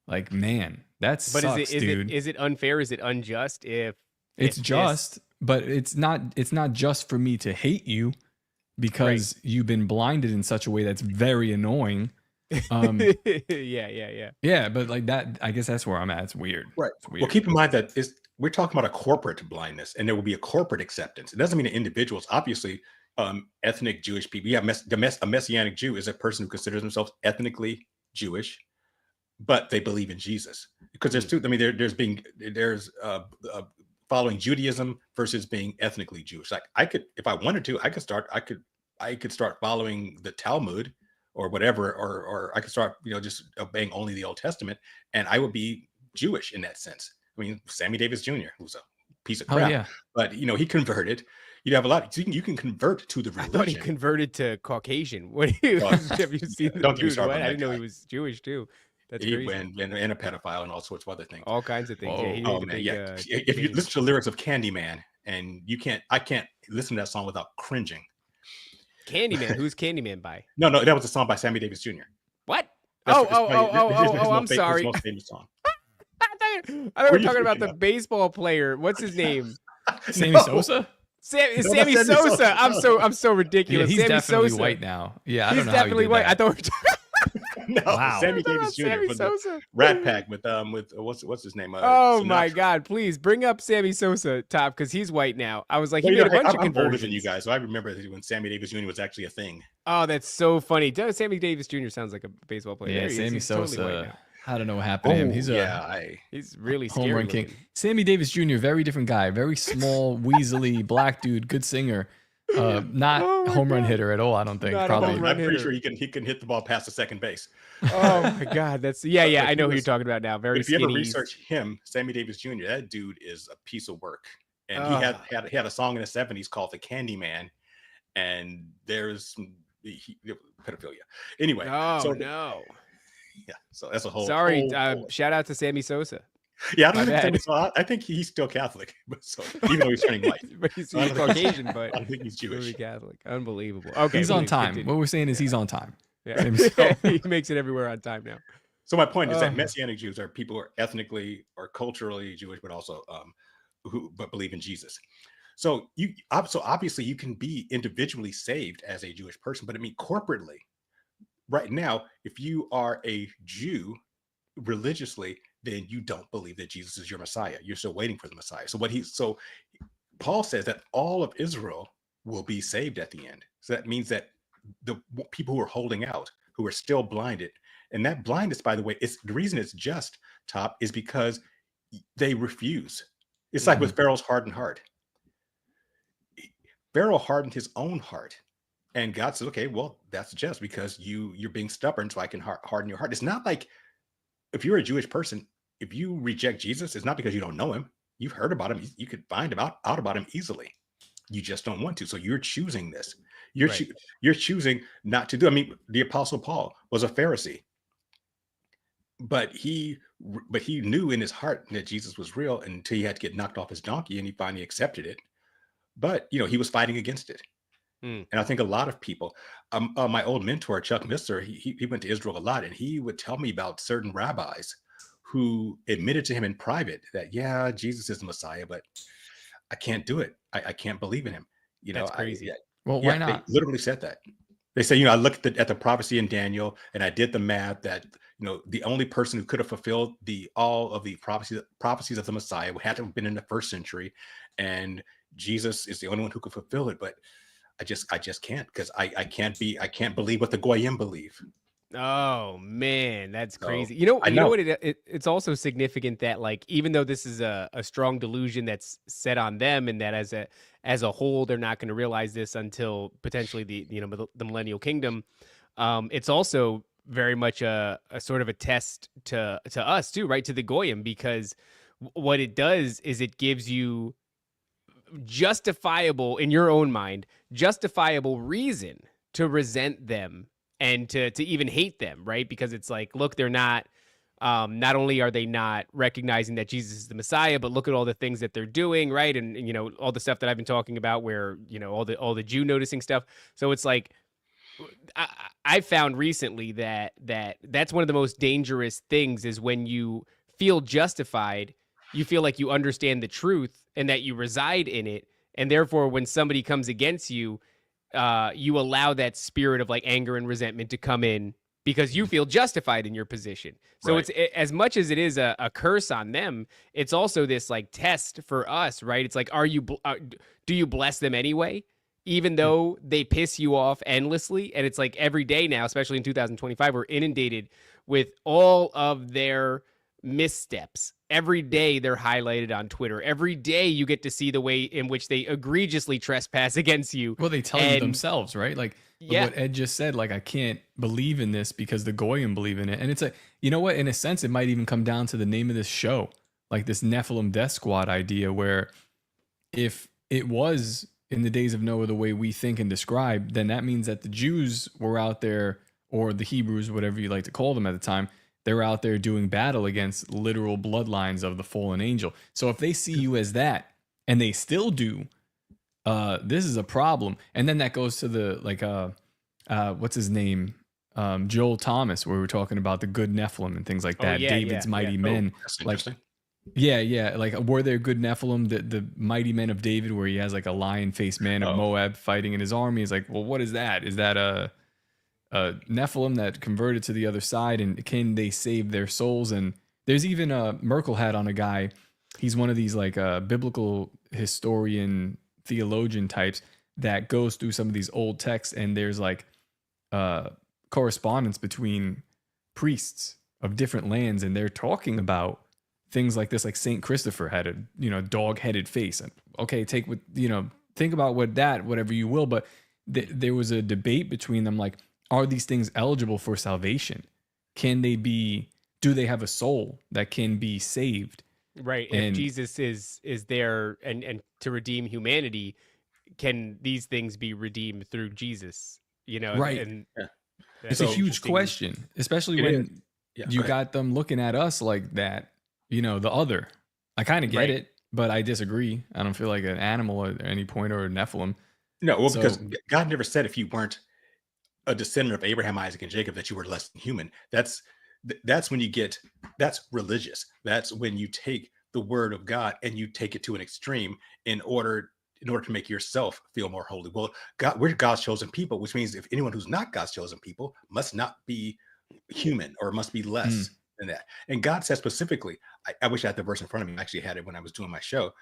Like, man, that sucks, dude. Is it unfair? Is it unjust? It's just, but it's not just for me to hate you because you've been blinded in such a way that's very annoying. Yeah, but like that, I guess that's where I'm at. It's weird. Right. It's weird. Well, keep in mind that we're talking about a corporate blindness, and there will be a corporate acceptance. It doesn't mean that individuals, obviously, ethnic Jewish people. Yeah, a Messianic Jew is a person who considers themselves ethnically Jewish, but they believe in Jesus. Because there's two. I mean, there's following Judaism versus being ethnically Jewish. Like I could, if I wanted to, I could I could start following the Talmud or whatever, or I could start, just obeying only the Old Testament, and I would be Jewish in that sense. I mean, Sammy Davis Jr., who's a piece of crap, yeah. but he converted. You'd have a lot. You can convert to the religion. I thought he converted to Caucasian. What do you have you seen? Don't get me Dude, started what? on I that didn't know guy. he was Jewish too. That's He crazy. went and a pedophile and all sorts of other things. All kinds of things. Whoa. Yeah, he Oh made a man, big, yeah. big If you change. listen to the lyrics of Candyman, and I can't listen to that song without cringing. Candyman. Who's Candyman by? No, that was a song by Sammy Davis Jr. What? That's- Oh, it's oh, probably oh, his oh, most oh, I'm his sorry. most famous song. I thought we What are were you talking about thinking the of? baseball player. What's his name? Sammy No. Sosa? Sammy not Sosa. Sammy Sosa, I'm so Yeah, ridiculous. he's Sammy definitely Sosa. white now. Yeah, I He's don't know how he definitely did white. that. I thought we were talking No, Wow. Sammy about Davis Jr. Sammy with the Sosa. Rat Pack with what's his name? Oh my Sinatra. God! Please bring up Sammy Sosa, top, because he's white now. I was like, he Well, made a bunch of I'm older conversions. than you guys, so I remember when Sammy Davis Jr. was actually a thing. Oh, that's so funny. Sammy Davis Jr. sounds like a baseball player. Yeah, There he is. Sammy He's totally white Sosa. now. I don't know what happened to him. He's a yeah, He's really home scary. run king. looking. Sammy Davis Jr., very different guy. Very small, weaselly, black dude, good singer. Not Oh my home run God. hitter at all, I don't think. Not a Probably. home run I'm pretty hitter. sure he can hit the ball past the second base. Oh my God, that's yeah. But I he know who you're was- talking about now. Very If you ever skinny. research him, Sammy Davis Jr., that dude is a piece of work. And he Ah. had a song in the 70s called The Candyman, and there's pedophilia. Anyway, Oh so no! yeah, so that's a whole. Sorry. whole- Shout out to Sammy Sosa. yeah, I my don't think bad. so. I think he's still Catholic, but so even though he's turning white, But he's I don't think- Caucasian, but I don't think he's Jewish. really Catholic. Unbelievable. Okay, He's on please time. continue. What we're saying is he's on time. Yeah. himself. He makes it everywhere on time now. So my point is that Ugh. Messianic Jews are people who are ethnically or culturally Jewish, but also who believe in Jesus. So obviously you can be individually saved as a Jewish person, but I mean corporately, right now, if you are a Jew religiously, then you don't believe that Jesus is your Messiah. You're still waiting for the Messiah. So Paul says that all of Israel will be saved at the end. So that means that the people who are holding out, who are still blinded, and that blindness, by the way, it's the reason it's just top is because they refuse. It's like with Pharaoh's hardened heart. Pharaoh hardened his own heart, and God says, "Okay, well, that's just because you're being stubborn, so I can harden your heart." It's not like if you're a Jewish person, if you reject Jesus, it's not because you don't know him. You've heard about him. You could find out about him easily. You just don't want to. So you're choosing this. You're Right. you're choosing not to do. I mean, the Apostle Paul was a Pharisee, but he knew in his heart that Jesus was real until he had to get knocked off his donkey, and he finally accepted it. But he was fighting against it. Mm. And I think a lot of people, my old mentor, Chuck Missler, he went to Israel a lot, and he would tell me about certain rabbis who admitted to him in private that, yeah, Jesus is the Messiah, but I can't do it. I can't believe in him. That's crazy. Well, Yeah, why not? They literally said that. They say, I looked at the prophecy in Daniel, and I did the math that, the only person who could have fulfilled all of the prophecies of the Messiah had to have been in the first century, and Jesus is the only one who could fulfill it. But I just can't, because I can't believe what the Goyim believe. Oh man, that's So, crazy. I You know know. what? It's also significant that like even though this is a strong delusion that's set on them, and that as a whole they're not going to realize this until potentially the millennial kingdom. It's also very much a sort of a test to us too, right? To the Goyim, because what it does is it gives you justifiable in your own mind, justifiable reason to resent them and to even hate them, right? Because it's like, look, they're not only are they not recognizing that Jesus is the Messiah, but look at all the things that they're doing, right? And all the stuff that I've been talking about, where all the Jew noticing stuff. So it's like I found recently that that's one of the most dangerous things is when you feel justified, you feel like you understand the truth and that you reside in it, and therefore when somebody comes against you, you allow that spirit of like anger and resentment to come in because you feel justified in your position. So Right. it's as much as it is a curse on them, it's also this like test for us, right? It's like, do you bless them anyway, even though they piss you off endlessly? And it's like every day now, especially in 2025, we're inundated with all of their missteps. Every day they're highlighted on Twitter. Every day you get to see the way in which they egregiously trespass against you. Well, they tell you themselves, right? Like what Ed just said, like, I can't believe in this because the Goyim believe in it. And it's a, you know what, in a sense, it might even come down to the name of this show, like this Nephilim Death Squad idea, where if it was in the days of Noah the way we think and describe, then that means that the Jews were out there, or the Hebrews, whatever you like to call them at the time, they're out there doing battle against literal bloodlines of the fallen angel. So if they see you as that, and they still do, this is a problem. And then that goes to the, like, what's his name? Joel Thomas, where we're talking about the good Nephilim and things like that. David's mighty men. Like, like, were there good Nephilim, the mighty men of David, where he has like a lion-faced man of Moab fighting in his army? Is like, well, what is that? Is that a Nephilim that converted to the other side, and can they save their souls? And there's even a Merkel had on a guy. He's one of these like biblical historian theologian types that goes through some of these old texts, and there's like correspondence between priests of different lands, and they're talking about things like this. Like Saint Christopher had a dog-headed face, and okay, think about whatever you will, but there was a debate between them, like, are these things eligible for salvation? Do they have a soul that can be saved? Right. And if Jesus is there and to redeem humanity, can these things be redeemed through Jesus? Right. And it's a huge question, especially when you got them looking at us like that, the other. I kind of get it, but I disagree. I don't feel like an animal at any point, or a Nephilim. No, well, because God never said if you weren't a descendant of Abraham, Isaac, and Jacob that you were less than human. That's when that's religious. That's when you take the word of God and you take it to an extreme in order to make yourself feel more holy. Well, we're God's chosen people, which means if anyone who's not God's chosen people must not be human, or must be less than that. And God says specifically, I wish I had the verse in front of me. I actually had it when I was doing my show.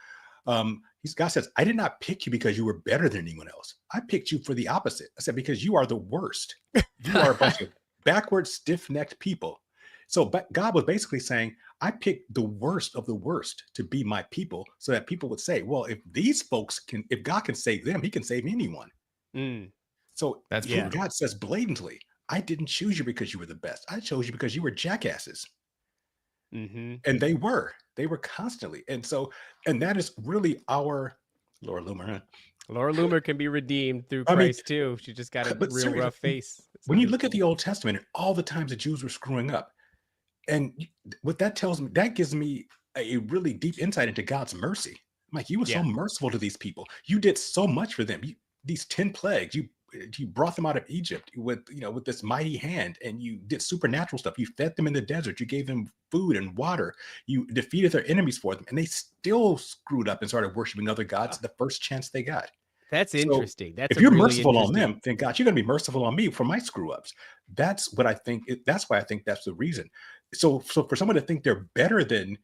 God says, I did not pick you because you were better than anyone else. I picked you for the opposite. I said, because you are the worst. You are a bunch of backward, stiff-necked people. So God was basically saying, I picked the worst of the worst to be my people, so that people would say, well, if these folks if God can save them, he can save anyone. So that's God says blatantly, I didn't choose you because you were the best. I chose you because you were jackasses. And they were constantly. And that is really our Laura Loomer. Huh? Laura Loomer can be redeemed through Christ too. She just got a real rough face. When you look at the Old Testament and all the times the Jews were screwing up, and what that tells me, that gives me a really deep insight into God's mercy. I'm like, you were so merciful to these people. You did so much for them. These 10 plagues, you brought them out of Egypt with this mighty hand, and you did supernatural stuff. You fed them in the desert. You gave them food and water. You defeated their enemies for them, and they still screwed up and started worshiping other gods the first chance they got. That's interesting. If you're merciful on them, then God, you're going to be merciful on me for my screw ups. That's what I think. That's why I think that's the reason. So for someone to think they're better than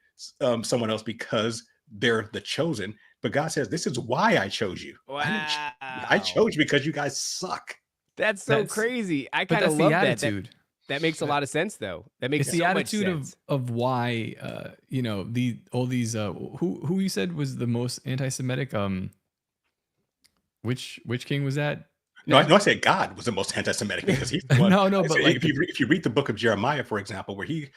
someone else because they're the chosen, but God says, this is why I chose you. Wow. I chose you because you guys suck. That's crazy. I kind of love that attitude. That makes a lot of sense, though. That makes the attitude of why all these who you said was the most anti-Semitic. Which king was that? No, I said God was the most anti-Semitic because he's the one. no, but like if you read the book of Jeremiah, for example, where he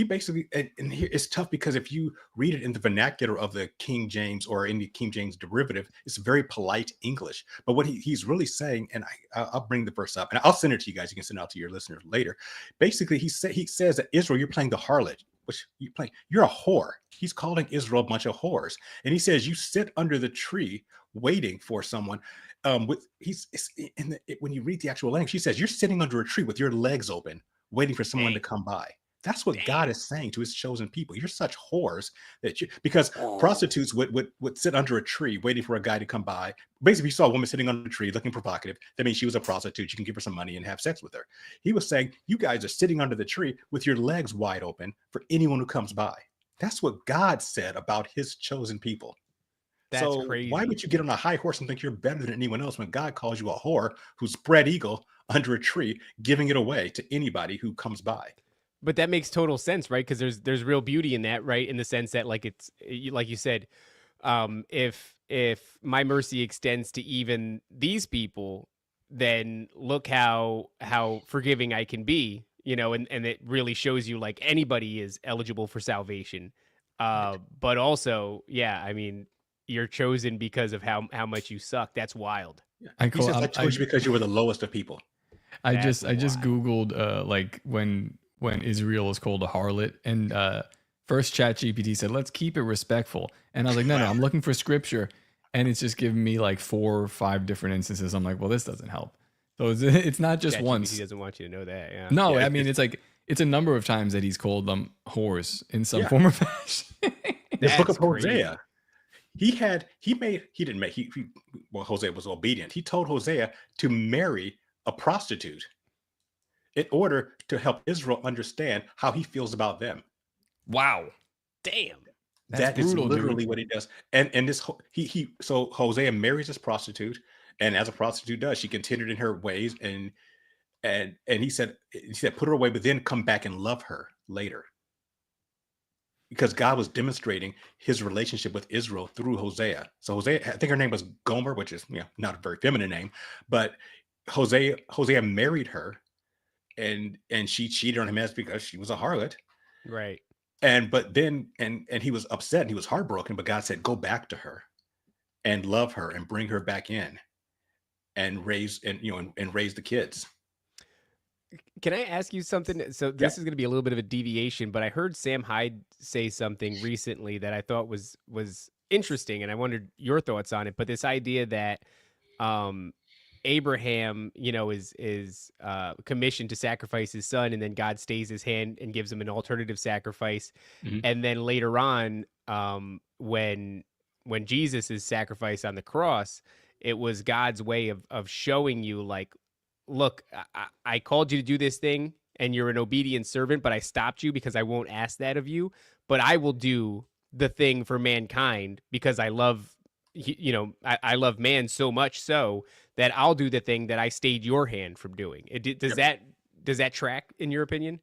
basically, and here it's tough because if you read it in the vernacular of the King James or in the King James derivative, it's very polite English. But what he's really saying, and I'll bring the verse up and I'll send it to you guys. You can send it out to your listeners later. Basically, he says that Israel, you're playing the harlot. You're a whore. He's calling Israel a bunch of whores, and he says you sit under the tree waiting for someone. When you read the actual language, he says you're sitting under a tree with your legs open, waiting for someone to come by. That's what God is saying to his chosen people. You're such whores because prostitutes would sit under a tree waiting for a guy to come by. Basically, if you saw a woman sitting under a tree looking provocative, that means she was a prostitute. You can give her some money and have sex with her. He was saying, you guys are sitting under the tree with your legs wide open for anyone who comes by. That's what God said about his chosen people. That's crazy. Why would you get on a high horse and think you're better than anyone else when God calls you a whore who's spread eagle under a tree, giving it away to anybody who comes by? But that makes total sense, right? Because there's real beauty in that, right? In the sense that like like you said, if my mercy extends to even these people, then look how forgiving I can be, and it really shows you like anybody is eligible for salvation. But also, yeah, I mean, you're chosen because of how much you suck. That's wild. I He says, I call chose you because you were the lowest of people. I That's just wild. googled like when Israel is called a harlot, and first ChatGPT said let's keep it respectful, and I was like no, I'm looking for scripture, and it's just giving me like 4 or 5 different instances. I'm like, well, this doesn't help. So it's not just ChatGPT once. doesn't want you to know that. Yeah. No, Yeah, I mean it's like it's a number of times that he's called them whores in some Yeah. form or fashion. The book of That's crazy. Hosea, well, Hosea was obedient. He told Hosea to marry a prostitute in order to help Israel understand how he feels about them. Wow, Damn. that's That is brutal, literally dude. what he does. And this so Hosea marries this prostitute, and as a prostitute does, she continued in her ways, and he said put her away, but then come back and love her later. Because God was demonstrating his relationship with Israel through Hosea. So Hosea, I think her name was Gomer, which is not a very feminine name, but Hosea married her, and she cheated on him because she was a harlot. Right. But then and he was upset and he was heartbroken, but God said, go back to her and love her and bring her back in and raise the kids. Can I ask you something? So this is going to be a little bit of a deviation, but I heard Sam Hyde say something recently that I thought was interesting, and I wondered your thoughts on it. But this idea that Abraham, is commissioned to sacrifice his son, and then God stays his hand and gives him an alternative sacrifice, Mhm. and then later on, when Jesus is sacrificed on the cross, it was God's way of showing you like, look, I called you to do this thing and you're an obedient servant, but I stopped you because I won't ask that of you, but I will do the thing for mankind because I love, I love man so much so that I'll do the thing that I stayed your hand from doing. Does that track in your opinion?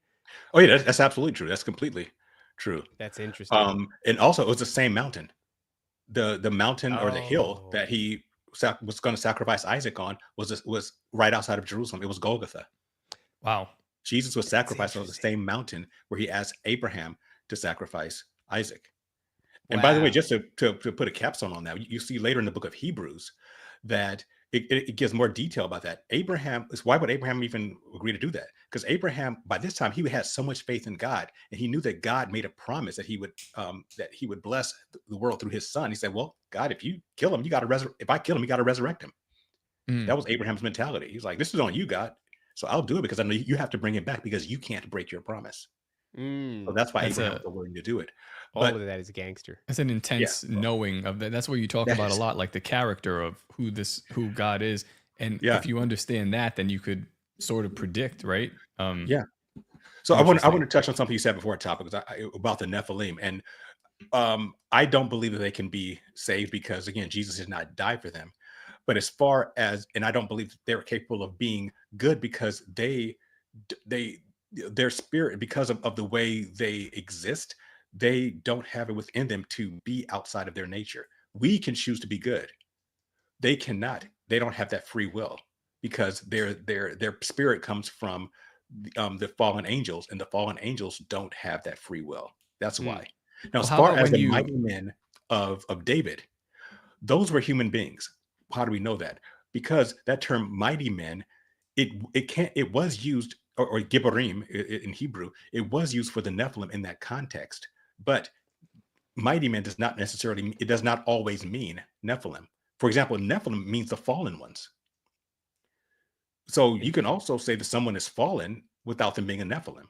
Oh yeah, that's absolutely true. That's completely true. That's interesting. And also it was the same mountain. The mountain or the hill Oh. that he was going to sacrifice Isaac on was right outside of Jerusalem. It was Golgotha. Wow. Jesus was sacrificed on the same mountain where he asked Abraham to sacrifice Isaac. And by the way, Wow. just to put a capstone on that, you see later in the book of Hebrews that it gives more detail about that. Why would Abraham even agree to do that? Because Abraham, by this time, he had so much faith in God, and he knew that God made a promise that he would bless the world through his son. He said, well, God, if you kill him, if I kill him, you got to resurrect him. Mm. That was Abraham's mentality. He's like, this is on you, God. So I'll do it because I know you have to bring it back because you can't break your promise. So that's why That's Abraham was willing to do it. All But of that is gangster. That's an intense knowing of that. That's what you talk That about a is- lot, like the character of who God is. And Yeah. if you understand that, then you could sort of predict, right? Yeah. So I want Interesting. to touch on something you said before, topic about the Nephilim, and I don't believe that they can be saved because again, Jesus did not die for them. But as far as, and I don't believe that they're capable of being good because their spirit, because of the way they exist, they don't have it within them to be outside of their nature. We can choose to be good. They cannot. They don't have that free will because their spirit comes from the fallen angels, and the fallen angels don't have that free will. That's why. Now, as how far about as when the you- mighty men of David, those were human beings. How do we know that? Because that term "mighty men," it was used, or Gibborim in Hebrew, it was used for the Nephilim in that context. But mighty men does not always mean Nephilim. For example, Nephilim means the fallen ones. So you can also say that someone is fallen without them being a Nephilim,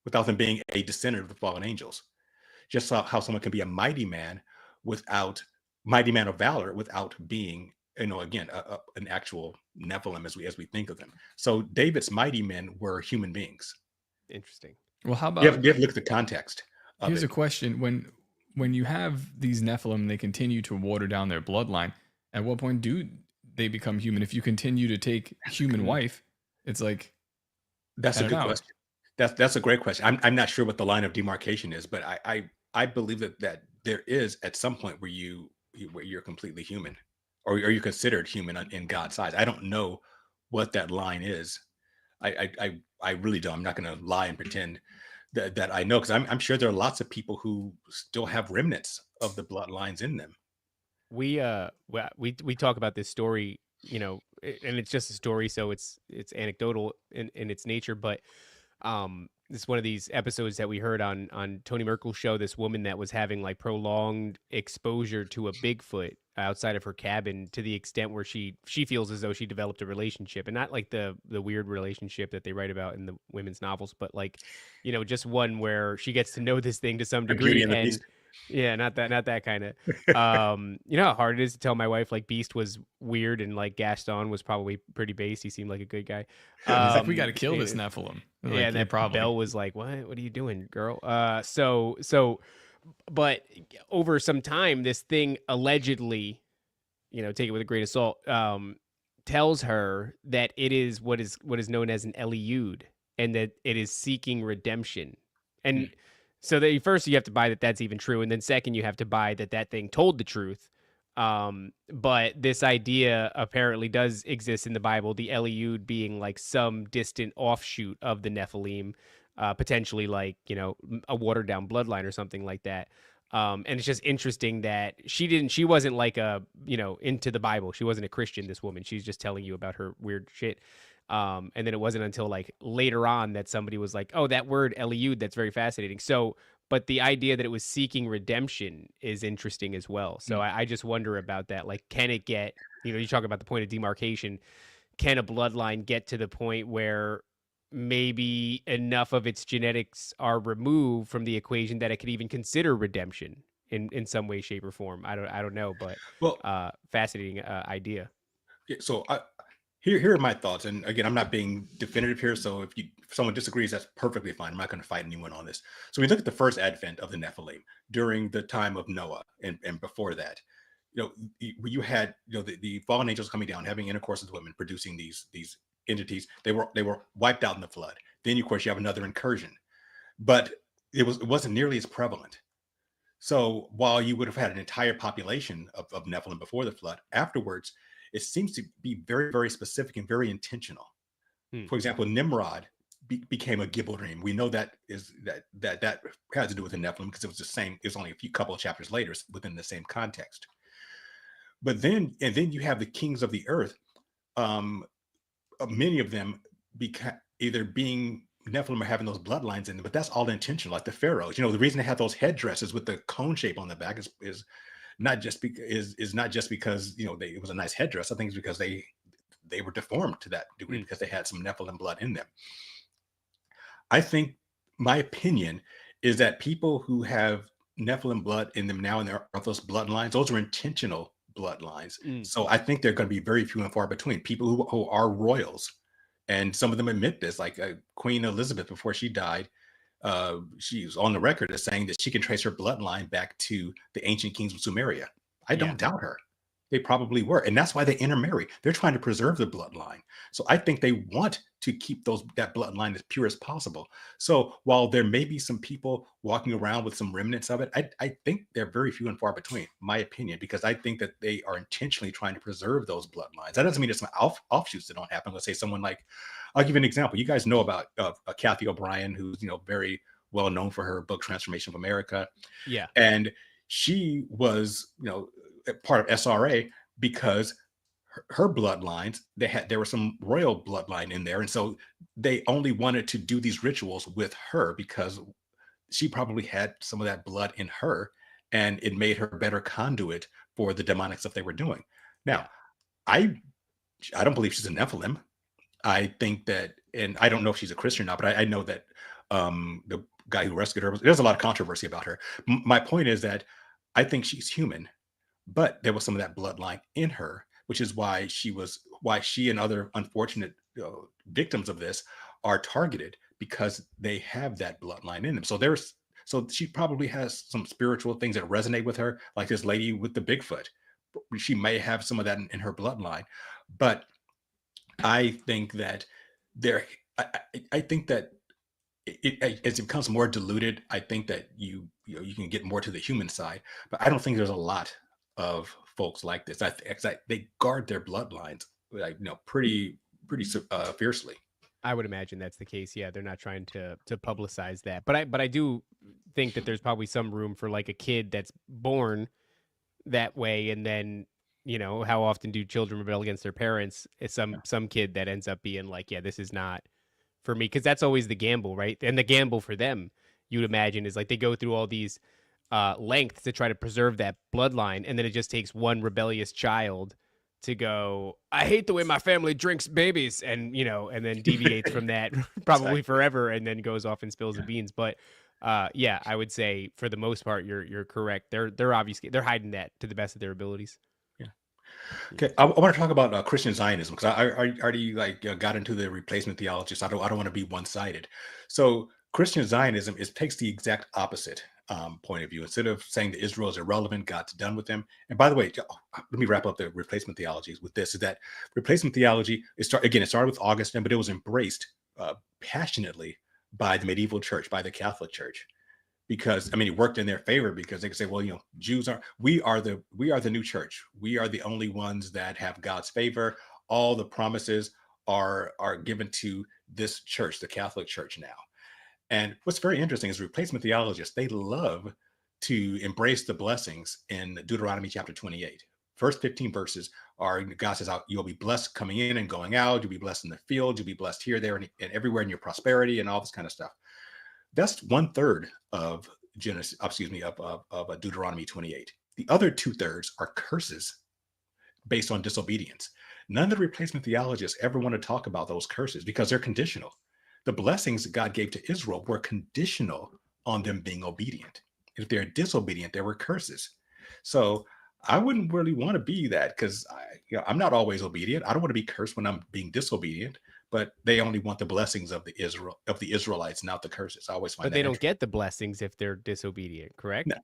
without them being a descendant of the fallen angels. Just how someone can be a mighty man of valor without being, again, an actual Nephilim as we think of them. So David's mighty men were human beings. Interesting. Well, how about You have to look at the context of here's it. a question: when you have these Nephilim, they continue to water down their bloodline. At what point do they become human? If you continue to take human wife, it's like That's I a don't good know. question. That's a great question. I'm not sure what the line of demarcation is, but I believe that there is at some point where where you're completely human, or you're considered human in God's eyes. I don't know what that line is. I really don't. I'm not going to lie and pretend that I know, because I'm sure there are lots of people who still have remnants of the bloodlines in them. We talk about this story, you know, and it's just a story, so it's anecdotal in its nature, but this is one of these episodes that we heard on Tony Merkel's show. This woman that was having like prolonged exposure to a Bigfoot outside of her cabin, to the extent where she feels as though she developed a relationship, and not like the weird relationship that they write about in the women's novels, but like, you know, just one where she gets to know this thing to some degree. Beauty and the Beast. Yeah, not that kind of. You know how hard it is to tell my wife like Beast was weird and like Gaston was probably pretty base. He seemed like a good guy. He's like, we got to kill this Nephilim. Like, Yeah, and that probably. Belle was like, "What are you doing, girl?" But over some time, this thing allegedly, you know, take it with a grain of salt, tells her that it is what is known as an Eliud, and that it is seeking redemption. And so that first you have to buy that that's even true, and then second you have to buy that thing told the truth. But this idea apparently does exist in the Bible, the Eliud being like some distant offshoot of the Nephilim, potentially like, you know, a watered down bloodline or something like that. And it's just interesting that she wasn't like you know, into the Bible. She wasn't a Christian, this woman. She's just telling you about her weird shit. And then it wasn't until like later on that somebody was like, oh, that word Eliud, that's very fascinating. So, but the idea that it was seeking redemption is interesting as well. So I just wonder about that. Like, can it get, you know, you talk about the point of demarcation. Can a bloodline get to the point where maybe enough of its genetics are removed from the equation that it could even consider redemption in some way, shape, or form? I don't know, but fascinating idea. Yeah, so here are my thoughts, and again, I'm not being definitive here. So if someone disagrees, that's perfectly fine. I'm not going to fight anyone on this. So we look at the first advent of the Nephilim during the time of Noah, and before that, you know, you had, you know, the fallen angels coming down, having intercourse with women, producing these entities. They were wiped out in the flood. Then of course you have another incursion, but it wasn't nearly as prevalent. So while you would have had an entire population of Nephilim before the flood, afterwards it seems to be very, very specific and very intentional. For example, Nimrod became a Gibborim. We know that had to do with the Nephilim because it was the same. It was only a couple of chapters later within the same context. But then you have the kings of the earth. Many of them either being Nephilim or having those bloodlines in them, but that's all intentional. Like the pharaohs, you know, the reason they have those headdresses with the cone shape on the back is not just because you know it was a nice headdress. I think it's because they were deformed to that degree because they had some Nephilim blood in them. I think my opinion is that people who have Nephilim blood in them now, and there are those bloodlines, those are intentional bloodlines. So I think they're going to be very few and far between. People who are royals, and some of them admit this, like Queen Elizabeth, before she died, she was on the record as saying that she can trace her bloodline back to the ancient kings of Sumeria. I don't doubt her. They probably were, and that's why they intermarry. They're trying to preserve the bloodline. So I think they want to keep that bloodline as pure as possible. So while there may be some people walking around with some remnants of it, I think they're very few and far between, my opinion, because I think that they are intentionally trying to preserve those bloodlines. That doesn't mean there's some offshoots that don't happen. Let's say someone like, I'll give you an example. You guys know about Kathy O'Brien, who's, you know, very well known for her book Transformation of America. Yeah, and she was, you know, part of SRA because her bloodlines, there was some royal bloodline in there, and so they only wanted to do these rituals with her because she probably had some of that blood in her, and it made her a better conduit for the demonic stuff they were doing. Now, I don't believe she's a Nephilim. I think that, and I don't know if she's a Christian or not, but I know that the guy who rescued her, there's a lot of controversy about her. My point is that I think she's human, but there was some of that bloodline in her, which is why she and other unfortunate victims of this are targeted, because they have that bloodline in them. So she probably has some spiritual things that resonate with her, like this lady with the Bigfoot. She may have some of that in her bloodline, but I think that I think that as it becomes more diluted, I think that you can get more to the human side, but I don't think there's a lot of folks like this. They guard their bloodlines like pretty fiercely. I would imagine that's the case. Yeah, they're not trying to publicize that. But I do think that there's probably some room for like a kid that's born that way, and then how often do children rebel against their parents? It's some kid that ends up being like, yeah, this is not for me, because that's always the gamble, right? And the gamble for them, you'd imagine, is like they go through all these lengths to try to preserve that bloodline, and then it just takes one rebellious child to go, I hate the way my family drinks babies, and and then deviates from that probably forever, and then goes off and spills the beans. But yeah, I would say for the most part, you're correct. They're obviously hiding that to the best of their abilities. Okay, I want to talk about Christian Zionism, because I already got into the replacement theology, so I don't want to be one-sided. So Christian Zionism takes the exact opposite point of view. Instead of saying that Israel is irrelevant, God's done with them. And by the way, let me wrap up the replacement theologies with this: is that replacement theology it started with Augustine, but it was embraced passionately by the medieval church, by the Catholic Church. Because it worked in their favor, because they could say, well, we are the new church. We are the only ones that have God's favor. All the promises are given to this church, the Catholic Church now. And what's very interesting is replacement theologists, they love to embrace the blessings in Deuteronomy chapter 28. First 15 verses are, God says, you'll be blessed coming in and going out. You'll be blessed in the field. You'll be blessed here, there, and everywhere in your prosperity and all this kind of stuff. That's 1/3 of Genesis, of Deuteronomy 28. The other 2/3 are curses based on disobedience. None of the replacement theologists ever want to talk about those curses because they're conditional. The blessings that God gave to Israel were conditional on them being obedient. If they're disobedient, there were curses. So I wouldn't really want to be that, because I'm not always obedient. I don't want to be cursed when I'm being disobedient. But they only want the blessings of the Israelites, not the curses. I always find but they don't get the blessings if they're disobedient, correct? No.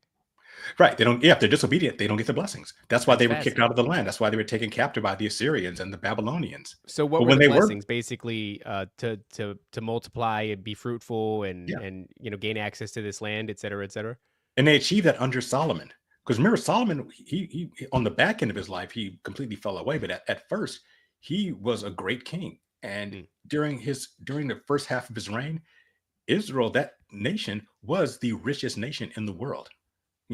Right. They don't. Yeah, if they're disobedient, they don't get the blessings. That's why they were kicked out of the land. That's why they were taken captive by the Assyrians and the Babylonians. So what were the blessings? Basically, to multiply and be fruitful and gain access to this land, et cetera, et cetera. And they achieved that under Solomon. Because remember, Solomon, he on the back end of his life, he completely fell away. But at first, he was a great king. And during the first half of his reign, Israel, that nation, was the richest nation in the world.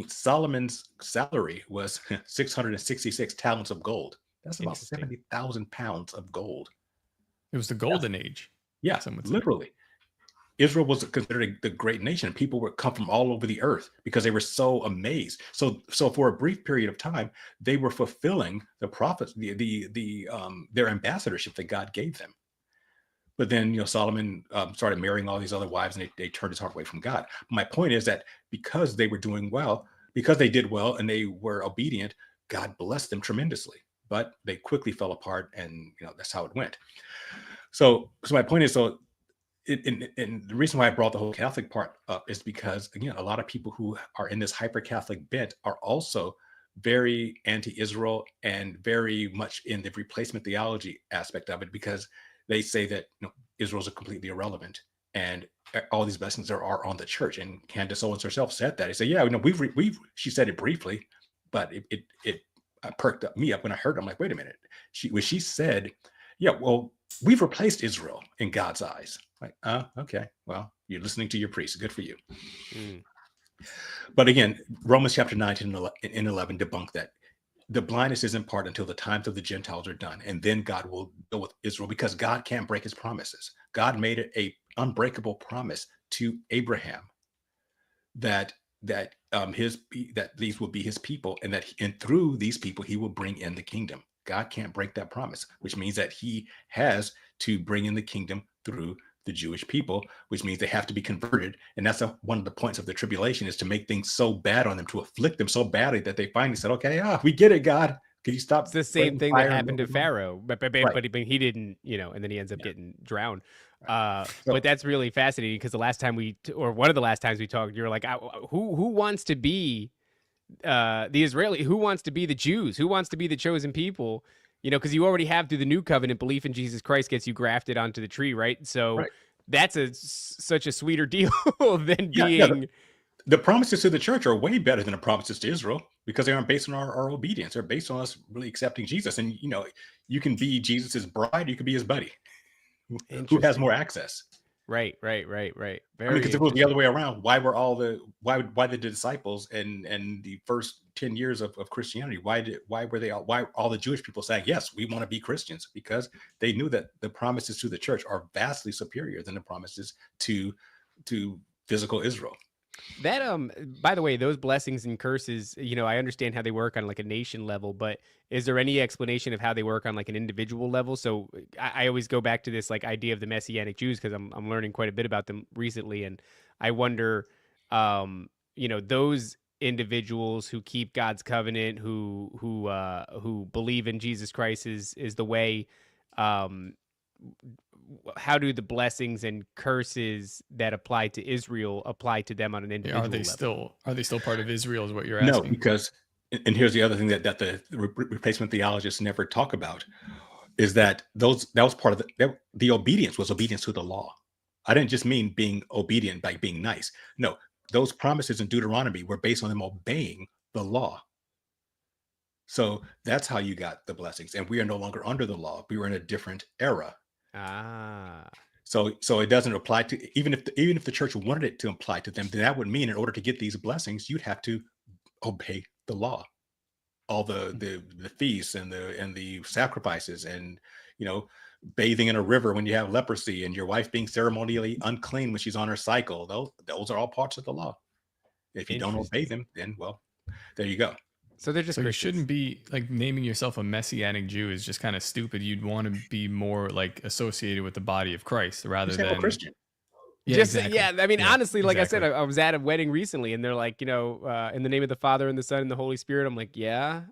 Solomon's salary was 666 talents of gold. That's about 70,000 pounds of gold. It was the golden age. Yeah, literally. Israel was considered the great nation. People would come from all over the earth because they were so amazed. So for a brief period of time, they were fulfilling the prophets, their ambassadorship that God gave them. But then, Solomon started marrying all these other wives, and they turned his heart away from God. My point is that because they were doing well, because they did well and they were obedient, God blessed them tremendously. But they quickly fell apart, and that's how it went. So my point is, and the reason why I brought the whole Catholic part up is because, again, a lot of people who are in this hyper-Catholic bent are also very anti-Israel and very much in the replacement theology aspect of it, because they say that Israel's completely irrelevant and all these blessings are on the church. And Candace Owens herself said that. He said, yeah, she said it briefly, but it perked me up when I heard it. I'm like, wait a minute. She said, yeah, well, we've replaced Israel in God's eyes. Like, okay, well, you're listening to your priest. Good for you. But again, Romans chapter 9 and 11 debunk that. The blindness is in part until the times of the Gentiles are done, and then God will deal with Israel, because God can't break his promises. God made it a unbreakable promise to Abraham that these will be his people, and through these people he will bring in the kingdom. God can't break that promise, which means that he has to bring in the kingdom through the Jewish people, which means they have to be converted. And that's one of the points of the tribulation, is to make things so bad on them, to afflict them so badly that they finally said, okay, we get it, God. Can you stop? It's the same thing that happened to Pharaoh, but he didn't, and then he ends up getting drowned. But that's really fascinating, because one of the last times we talked, you're like, who wants to be the Israeli? Who wants to be the Jews? Who wants to be the chosen people? Because you already have, through the new covenant, belief in Jesus Christ gets you grafted onto the tree, right? So that's such a sweeter deal than Yeah, being. the promises to the church are way better than the promises to Israel because they aren't based on our obedience. They're based on us really accepting Jesus. And you can be Jesus's bride, you could be his buddy. Who has more access? Right. I Very mean, because if it was the other way around, why did the disciples and the first 10 years of Christianity, why all the Jewish people saying, yes, we want to be Christians? Because they knew that the promises to the church are vastly superior than the promises to physical Israel. That by the way, those blessings and curses, I understand how they work on like a nation level, but is there any explanation of how they work on like an individual level? So I always go back to this like idea of the Messianic Jews because I'm learning quite a bit about them recently, and I wonder, those individuals who keep God's covenant, who believe in Jesus Christ is the way. How do the blessings and curses that apply to Israel apply to them on an individual level? Are they still part of Israel is what you're asking? No, because, and here's the other thing that the replacement theologists never talk about, is that was part of the obedience was obedience to the law. I didn't just mean being obedient by being nice. No, those promises in Deuteronomy were based on them obeying the law. So that's how you got the blessings. And we are no longer under the law. We were in a different era. So it doesn't apply to even if the church wanted it to apply to them, then that would mean in order to get these blessings, you'd have to obey the law, all the feasts and the sacrifices, and bathing in a river when you have leprosy, and your wife being ceremonially unclean when she's on her cycle. Those are all parts of the law. If you don't obey them, then well, there you go. So they're just you shouldn't be like naming yourself a Messianic Jew is just kind of stupid. You'd want to be more like associated with the body of Christ rather than a Christian. Yeah, exactly. I mean, honestly, like exactly. I said, I was at a wedding recently, and they're like, in the name of the Father and the Son and the Holy Spirit. I'm like, yeah,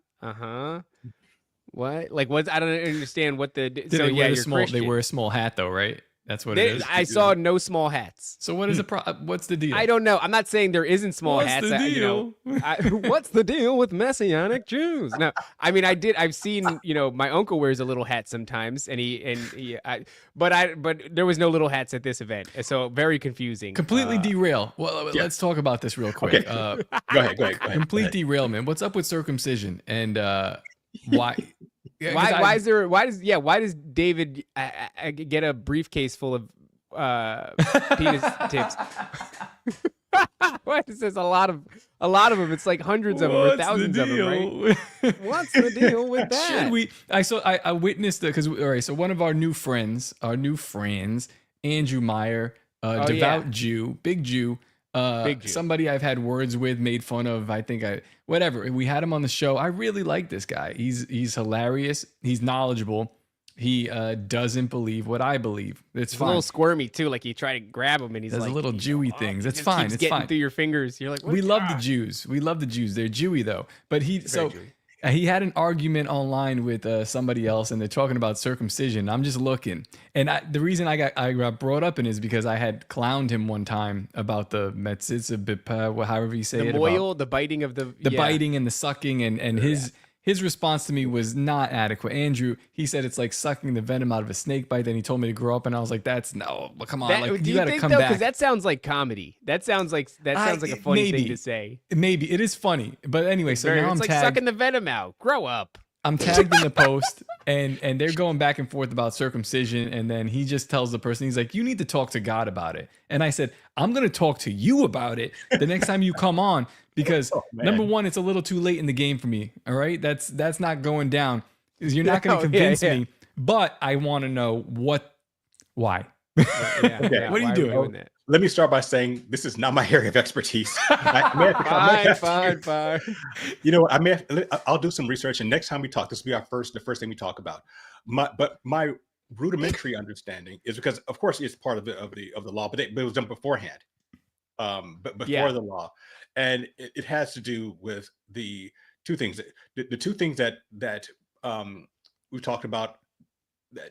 what? Like, what? I don't understand what the. They wear a small hat though, right? That's what it is. I saw no small hats. So what is what's the deal? I don't know. I'm not saying there isn't small hats. What's the deal? What's the deal with Messianic Jews? No, I mean, I've seen, my uncle wears a little hat sometimes, but there was no little hats at this event, so very confusing. Completely derail. Well, let's talk about this real quick. Okay. Go ahead. Complete derailment. What's up with circumcision and why? Why does David get a briefcase full of penis tips? Why is there's a lot of them? It's like hundreds of them or thousands of them, right? What's the deal with that? Should we? I witnessed it because all right. So one of our new friends, Andrew Meyer, devout Jew, big Jew. Somebody I've had words with, made fun of. Whatever. We had him on the show. I really like this guy. He's hilarious. He's knowledgeable. He doesn't believe what I believe. It's fine. A little squirmy too. Like you try to grab him and he's like a little Jewy things. It's fine. It's getting fine. Through your fingers. You're like, we love the Jews. They're Jewy though. But he had an argument online with somebody else, and they're talking about circumcision. I'm just looking, and the reason I got brought up in is because I had clowned him one time about the metzitzah, however you say it, the biting of the biting and the sucking, and his response to me was not adequate. Andrew, he said it's like sucking the venom out of a snake bite. Then he told me to grow up, and I was like, come on, you got to come back. Because that sounds like comedy. That sounds like a funny thing to say. Maybe it is funny, but anyway. So now I'm like sucking the venom out. Grow up. I'm tagged in the post, and they're going back and forth about circumcision, and then he just tells the person, he's like, you need to talk to God about it. And I said, I'm going to talk to you about it the next time you come on, because number one, it's a little too late in the game for me. All right, that's not going down. You're not going to convince me, but I want to know why. What are you doing? Let me start by saying this is not my area of expertise. Fine. You know, I'll do some research, and next time we talk, this will be the first thing we talk about. But my rudimentary understanding is because, of course, it's part of the law, but it was done beforehand, but before the law, and it has to do with the two things. The two things that we talked about.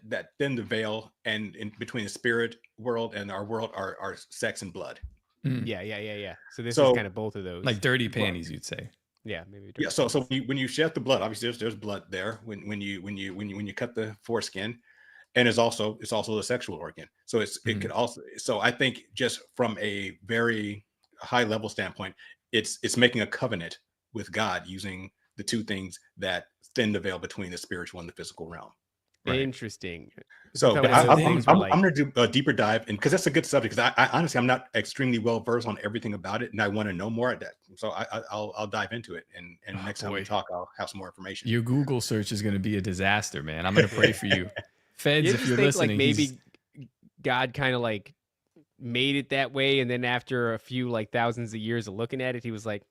That thin the veil, and in between the spirit world and our world are sex and blood. Yeah. So this is kind of both of those, like dirty panties, you'd say. Yeah, maybe. Yeah. So when you shed the blood, obviously there's blood there when you cut the foreskin, and it's also the sexual organ. So it could also. So I think just from a very high level standpoint, it's making a covenant with God using the two things that thin the veil between the spiritual and the physical realm. Interesting. So That was I'm the things were like- going to do a deeper dive, and because that's a good subject. Because I honestly, I'm not extremely well versed on everything about it, and I want to know more. So I'll dive into it, and next time we boy. talk, I'll have some more information. Your Google search is going to be a disaster, man. I'm going to pray for you. Feds, You if just you're think listening, like maybe God kind of like made it that way, and then after a few like thousands of years of looking at it, he was like,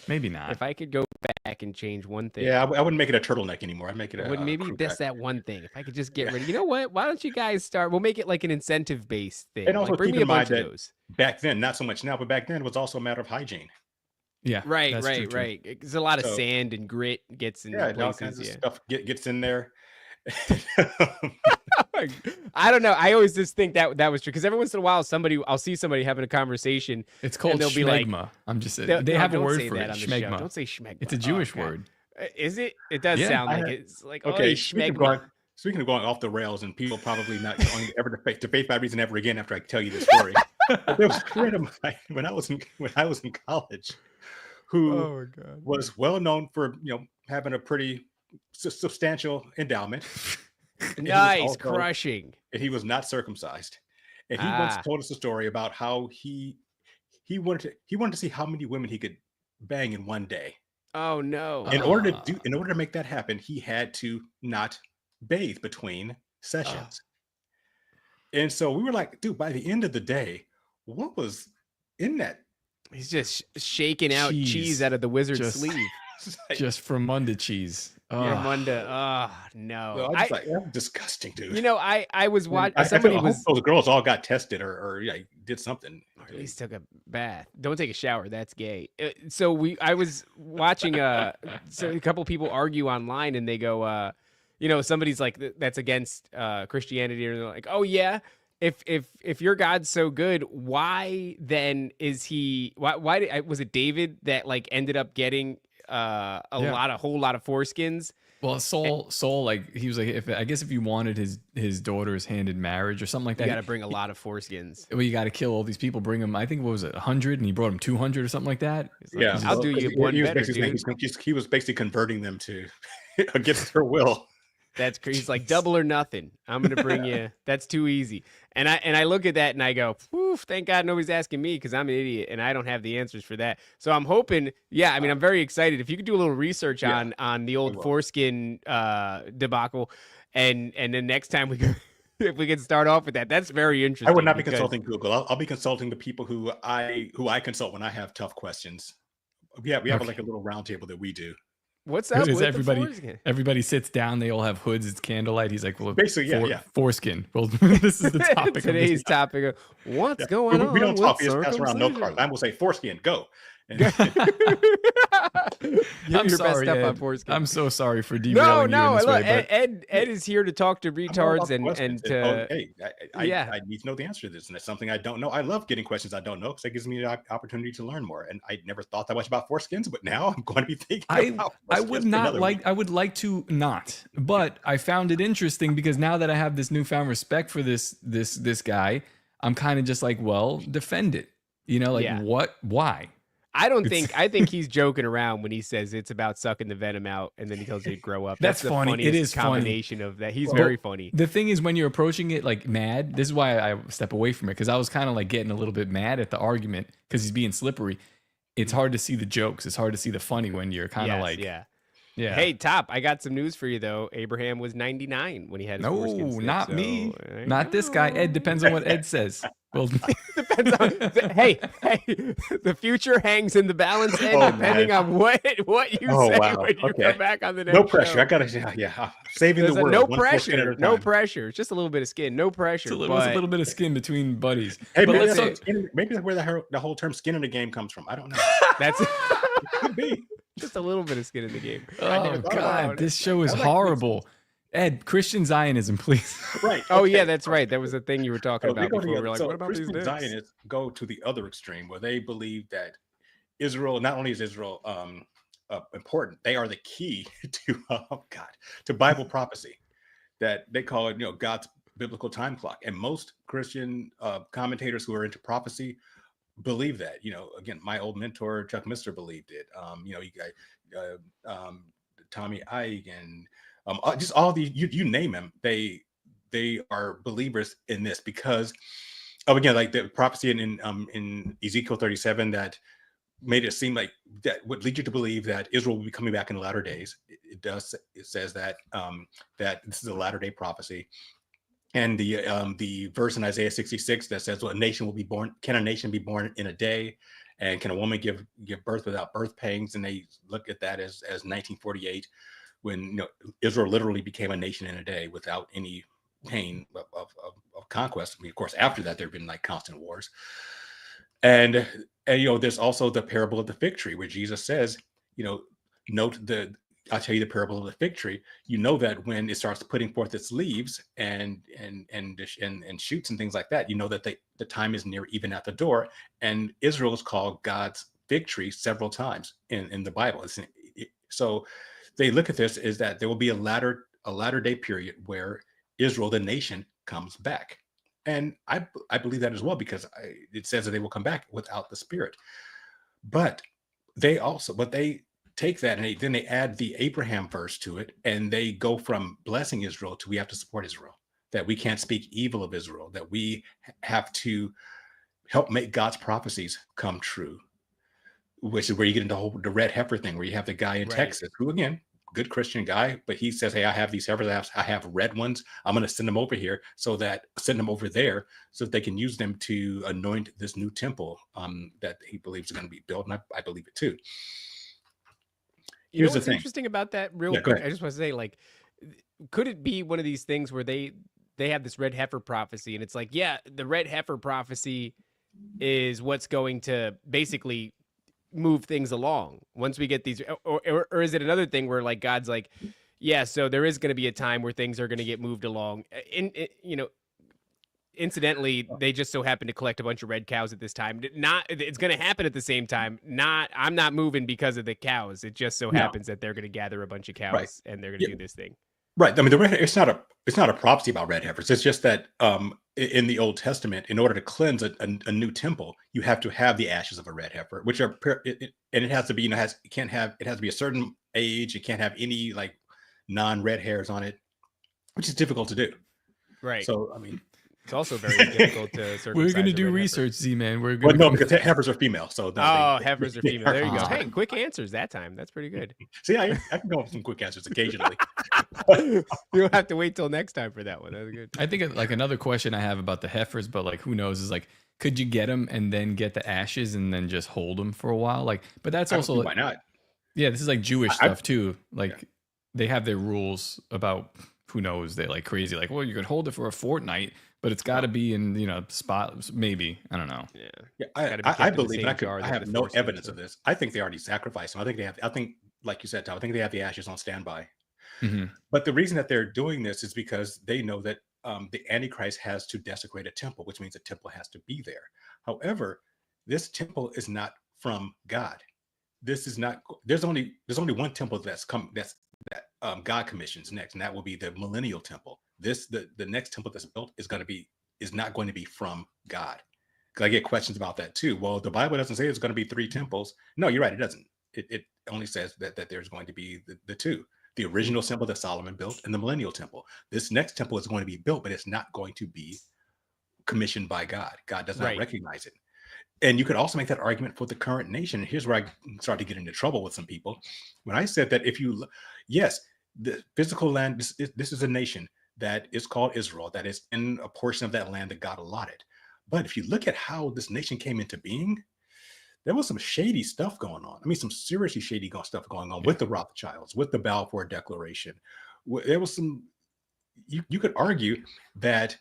maybe not. if I could go back and change one thing, Yeah, I wouldn't make it a turtleneck anymore. I'd make it a would maybe crew that's cut. that one thing. If I could just get rid of, you know what? Why don't you guys start? We'll make it like an incentive based thing. And also like, bring keep me a in mind bunch of that those. back then, not so much now, but back then it was also a matter of hygiene. Yeah, Right, that's true, too. right. There's a lot of So- sand and grit gets in Yeah, and all places. kinds of Yeah. stuff gets in there. I don't know. I always just think that was true because every once in a while, I'll see somebody having a conversation. It's called they'll be like- schmegma. I'm just saying. No, They no, have a don't word say for that it. on the show. Schmegma. Don't say schmegma. It's a Oh, Jewish God. word. Is it? It does Yeah, sound I like had- it's like Okay, oh, schmegma. speaking of going off the rails, and people probably not going ever to Faith by Reason ever again after I tell you this story. But there was a friend of mine when I was in college who Oh my God. was well known for having a pretty substantial endowment. And he was Nice, also- crushing. and he was not circumcised. And he once Ah. told us a story about how he wanted to see how many women he could bang in one day. Oh no. In order to make that happen, he had to not bathe between sessions. And so we were like, dude, by the end of the day, what was in that? He's just shaking out Cheese. cheese out of the wizard's Just- sleeve. Just from under cheese. Armanda. Oh no. Well, I was like, that's disgusting, dude. I was watching. I Somebody hope was those girls all got tested or did something. or at least took a bath. Don't take a shower. That's gay. I was watching so a couple people argue online, and they go, somebody's like that's against Christianity, and they're like, oh yeah. If your God's so good, why then is he? Why was it David that like ended up getting a whole lot of foreskins? Well, Saul, like he was like, if you wanted his daughter's hand in marriage or something like You that, got to bring a lot of foreskins. well, you got to kill all these people. Bring them. I think what was it, 100, and he brought him 200 or something like that. Yeah, I'll do you one he was better, basically dude. he was basically converting them to against their will. That's crazy. He's like double or nothing. I'm gonna bring you. That's too easy. And I look at that and I go, "Oof! Thank God nobody's asking me because I'm an idiot and I don't have the answers for that." So I'm hoping. Yeah, I mean, I'm very excited. If you could do a little research on the old foreskin debacle, and then next time we go, if we can start off with that, that's very interesting. I would not be because- consulting Google. I'll be consulting the people who I consult when I have tough questions. Yeah, we have like a little round table that we do. What's up Is with everybody the foreskin? everybody sits down, they all have hoods, it's candlelight. He's like, well, Basically, yeah. foreskin. Well, this is the topic of Today's this. topic of what's going on. We don't talk. We with just pass around note circumcision? cards. I will say foreskin, go. And Give I'm your best sorry, stuff on Ed. foreskin. I'm so sorry for No, derailing you in this look, way, but Ed is here to talk to I'm all retards about and questions. to Hey, yeah. I need to know the answer to this, and it's something I don't know. I love getting questions I don't know because it gives me the opportunity to learn more. And I never thought that much about foreskins, but now I'm going to be thinking. About I foreskins would for not another like week. I would like to not, but I found it interesting because now that I have this newfound respect for this guy, I'm kind of just like, well, defend it. Yeah. What? Why? I think he's joking around when he says it's about sucking the venom out and then he tells you to grow up. That's the funny. It funniest is funny. combination of that. He's Well, very funny. The thing is, when you're approaching it like mad, this is why I step away from it because I was kind of like getting a little bit mad at the argument because he's being slippery. It's hard to see the jokes. It's hard to see the funny when you're kind of Yes, like, yeah. yeah. Hey, Top, I got some news for you though. Abraham was 99 when he had his no, foreskin snip, not so me, I not this guy. Ed, depends on what Ed says. Well, Depends on hey, the future hangs in the balance, Ed, Oh, depending man. on what you Oh, say wow. when you Okay. come back on the next No pressure. show. I gotta. Yeah. Saving There's the a world. no one foreskin at pressure, a no time. pressure. It's just a little bit of skin, no pressure. it's a but little bit of skin between buddies. Hey, But maybe let's that's, talk- maybe that's where the whole term "skin in the game" comes from. I don't know. that's Could be. just a little bit of skin in the game. I Oh never thought about God, it. this show is I like horrible. Ed, Christian Zionism, please. Right. Oh okay. yeah, that's right. That was the thing you were talking So they about go before. We to were like, so what about these Christian dicks? Zionists go to the other extreme where they believe that Israel, not only is Israel important, they are the key to to Bible prophecy. That they call it, God's biblical time clock. And most Christian commentators who are into prophecy believe that. Again, my old mentor Chuck Mister believed it. You got Tommy Ike and just all the you name them. They are believers in this because of, again, like the prophecy in Ezekiel 37 that made it seem like that would lead you to believe that Israel will be coming back in the latter days. It says that that this is a latter day prophecy. And the verse in Isaiah 66 that says, well, a nation will be born. Can a nation be born in a day? And can a woman give birth without birth pangs? And they look at that as 1948, when Israel literally became a nation in a day without any pain of conquest. I mean, of course, after that, there have been like constant wars. And there's also the parable of the fig tree, where Jesus says, I'll tell you the parable of the fig tree. You know that when it starts putting forth its leaves and shoots and things like that, you know that the time is near, even at the door. And Israel is called God's fig tree several times in the Bible. So they look at this is that there will be a latter day period where Israel, the nation, comes back. And I believe that as well, because it says that they will come back without the Spirit. But they take that and then they add the Abraham verse to it, and they go from blessing Israel to we have to support Israel, that we can't speak evil of Israel, that we have to help make God's prophecies come true, which is where you get into the red heifer thing, where you have the guy in Texas who, again, good Christian guy, but he says, hey, I have these heifers, I have red ones. I'm going to send them over there so that they can use them to anoint this new temple that he believes is going to be built. And I believe it too. You know what's interesting about that, real quick? I just want to say, like, could it be one of these things where they have this red heifer prophecy, and it's like, yeah, the red heifer prophecy is what's going to basically move things along once we get these, or is it another thing where like God's like, yeah, so there is going to be a time where things are going to get moved along. Incidentally, they just so happen to collect a bunch of red cows at this time. It's going to happen at the same time. I'm not moving because of the cows. It just so happens that they're going to gather a bunch of cows and they're going to do this thing. Right. I mean, it's not a prophecy about red heifers. It's just that in the Old Testament, in order to cleanse a new temple, you have to have the ashes of a red heifer, which are and it has to be it has to be a certain age. It can't have any like non-red hairs on it, which is difficult to do. Right. So I mean, it's also very difficult to circumcise. We're going to do research, Z-Man. We're going no, because heifers are female. So heifers are female. There you go. Hey, quick answers that time. That's pretty good. See, I can go with some quick answers occasionally. You don't have to wait till next time for that one. That's good. I think like another question I have about the heifers, but like who knows, is like, could you get them and then get the ashes and then just hold them for a while? Like, but that's also like, why not? Yeah, this is like Jewish stuff too. Like they have their rules about who knows. They're like crazy. Like, well, you could hold it for a fortnight, but it's got to be in spots. Maybe, I don't know. Yeah, I believe. I have no evidence of this. I think they already sacrificed them. I think, like you said, Tom, I think they have the ashes on standby. Mm-hmm. But the reason that they're doing this is because they know that the Antichrist has to desecrate a temple, which means a temple has to be there. However, this temple is not from God. This is not. There's only one temple that God commissions next, and that will be the millennial temple. The next temple that's built is not going to be from God. Because I get questions about that too. Well, the Bible doesn't say it's going to be 3 temples. No, you're right. It doesn't. It only says that there's going to be the 2. The original temple that Solomon built and the millennial temple. This next temple is going to be built, but it's not going to be commissioned by God. God does not recognize it. And you could also make that argument for the current nation. And here's where I start to get into trouble with some people. When I said that yes, the physical land, this is a nation that is called Israel, that is in a portion of that land that God allotted. But if you look at how this nation came into being, there was some shady stuff going on. I mean, some seriously shady stuff going on with the Rothschilds, with the Balfour Declaration. There was some, you could argue that,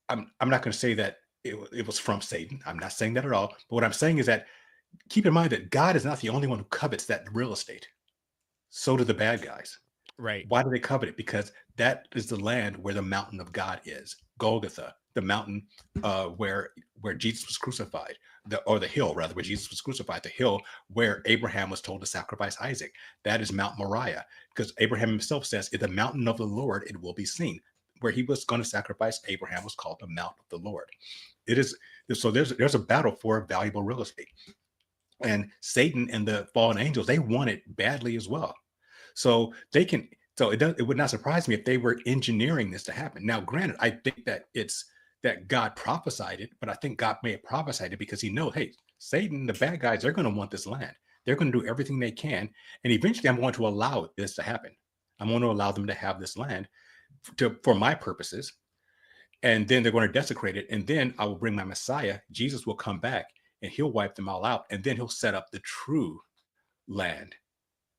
I'm not going to say that it was from Satan. I'm not saying that at all. But what I'm saying is that keep in mind that God is not the only one who covets that real estate. So do the bad guys. Right. Why do they covet it? Because that is the land where the mountain of God is, Golgotha, the mountain where Jesus was crucified, the hill rather where Jesus was crucified, the hill where Abraham was told to sacrifice Isaac. That is Mount Moriah, because Abraham himself says, "In the mountain of the Lord it will be seen." where he was going to sacrifice Abraham was called the Mount of the Lord. It is so there's a battle for valuable real estate. And Satan and the fallen angels, they want it badly as well. So they can, so it would not surprise me if they were engineering this to happen. Now, granted, I think that it's that God prophesied it, but I think God may have prophesied it because he knows, hey, Satan, the bad guys, they're going to want this land. They're going to do everything they can. And eventually I'm going to allow this to happen. I'm going to allow them to have this land for my purposes. And then they're going to desecrate it. And then I will bring my Messiah. Jesus will come back and he'll wipe them all out. And then he'll set up the true land.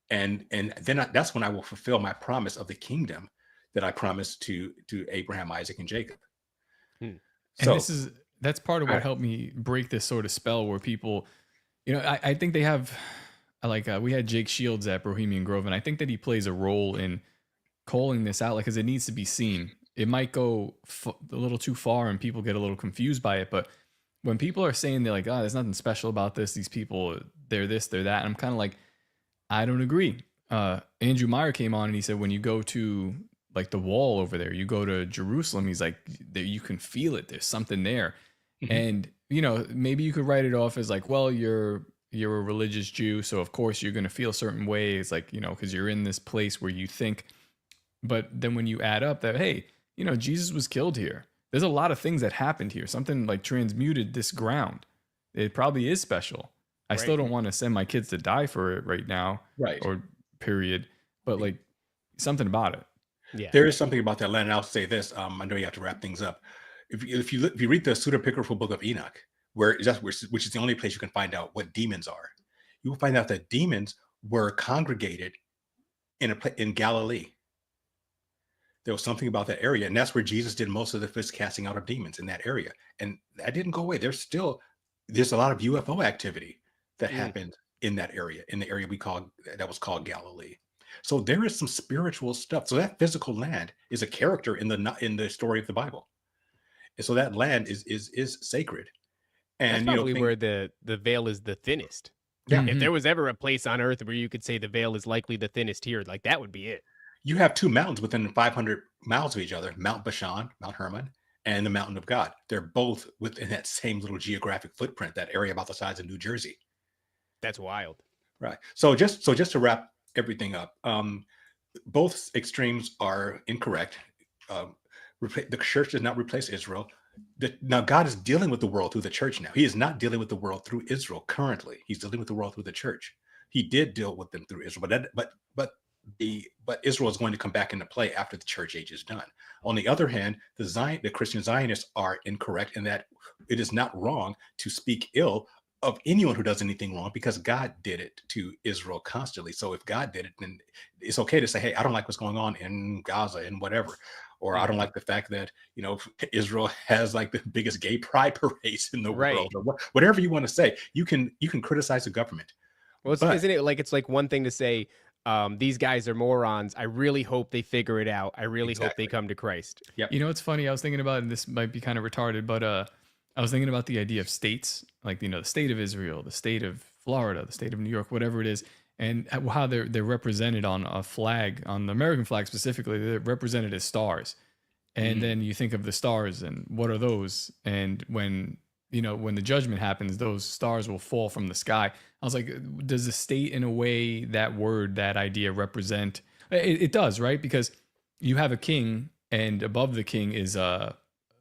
And then that's when I will fulfill my promise of the kingdom that I promised to Abraham, Isaac, and Jacob. And So that's part of what helped me break this sort of spell where people, you know, I think they have, like we had Jake Shields at Bohemian Grove, and I think that he plays a role in calling this out, like, because it needs to be seen. It might go a little too far and people get a little confused by it, but when people are saying they're like, oh, there's nothing special about this, these people, they're this, they're that, and I'm kind of like, I don't agree. Andrew Meyer came on and he said, when you go to like the wall over there, you go to Jerusalem, he's like, you can feel it. There's something there. Mm-hmm. And, you know, maybe you could write it off as like, well, you're a religious Jew, so of course you're going to feel certain ways, like, you know, because you're in this place where you think. But then when you add up that, hey, you know, Jesus was killed here. There's a lot of things that happened here. Something like transmuted this ground. It probably is special. I still don't want to send my kids to die for it right now, right? Or period. But like something about it. Yeah, there is something about that land. And I'll say this: I know you have to wrap things up. If you read the pseudepigraphal book of Enoch, which is the only place you can find out what demons are, you will find out that demons were congregated in Galilee. There was something about that area, and that's where Jesus did most of the first casting out of demons, in that area, and that didn't go away. There's a lot of UFO activity that happened in that area, in the area that was called Galilee. So there is some spiritual stuff. So that physical land is a character in the story of the Bible, and so that land is sacred. And that's probably where the veil is the thinnest. Yeah. If there was ever a place on earth where you could say the veil is likely the thinnest here, like that would be it. You have two mountains within 500 miles of each other: Mount Bashan, Mount Hermon, and the Mountain of God. They're both within that same little geographic footprint, that area about the size of New Jersey. That's wild. Right. So just to wrap everything up, both extremes are incorrect. The church does not replace Israel. Now God is dealing with the world through the church now. He is not dealing with the world through Israel currently. He's dealing with the world through the church. He did deal with them through Israel, but Israel is going to come back into play after the church age is done. On the other hand, the Christian Zionists are incorrect in that it is not wrong to speak ill of anyone who does anything wrong, because God did it to Israel constantly. So if God did it, then it's okay to say, hey, I don't like what's going on in Gaza and whatever, or I don't like the fact that, you know, Israel has like the biggest gay pride parades in the world, or whatever you want to say. You can criticize the government. Well, isn't it like, it's like one thing to say, these guys are morons. I really hope they figure it out. I really hope they come to Christ. Yep. You know, it's funny. I was thinking about, and this might be kind of retarded, but I was thinking about the idea of states, like, you know, the state of Israel, the state of Florida, the state of New York, whatever it is, and how they're represented on a flag, on the American flag specifically. They're represented as stars. And then you think of the stars and what are those? And when the judgment happens, those stars will fall from the sky. I was like, does the state, in a way, that word, that idea represent? It does, right? Because you have a king, and above the king is a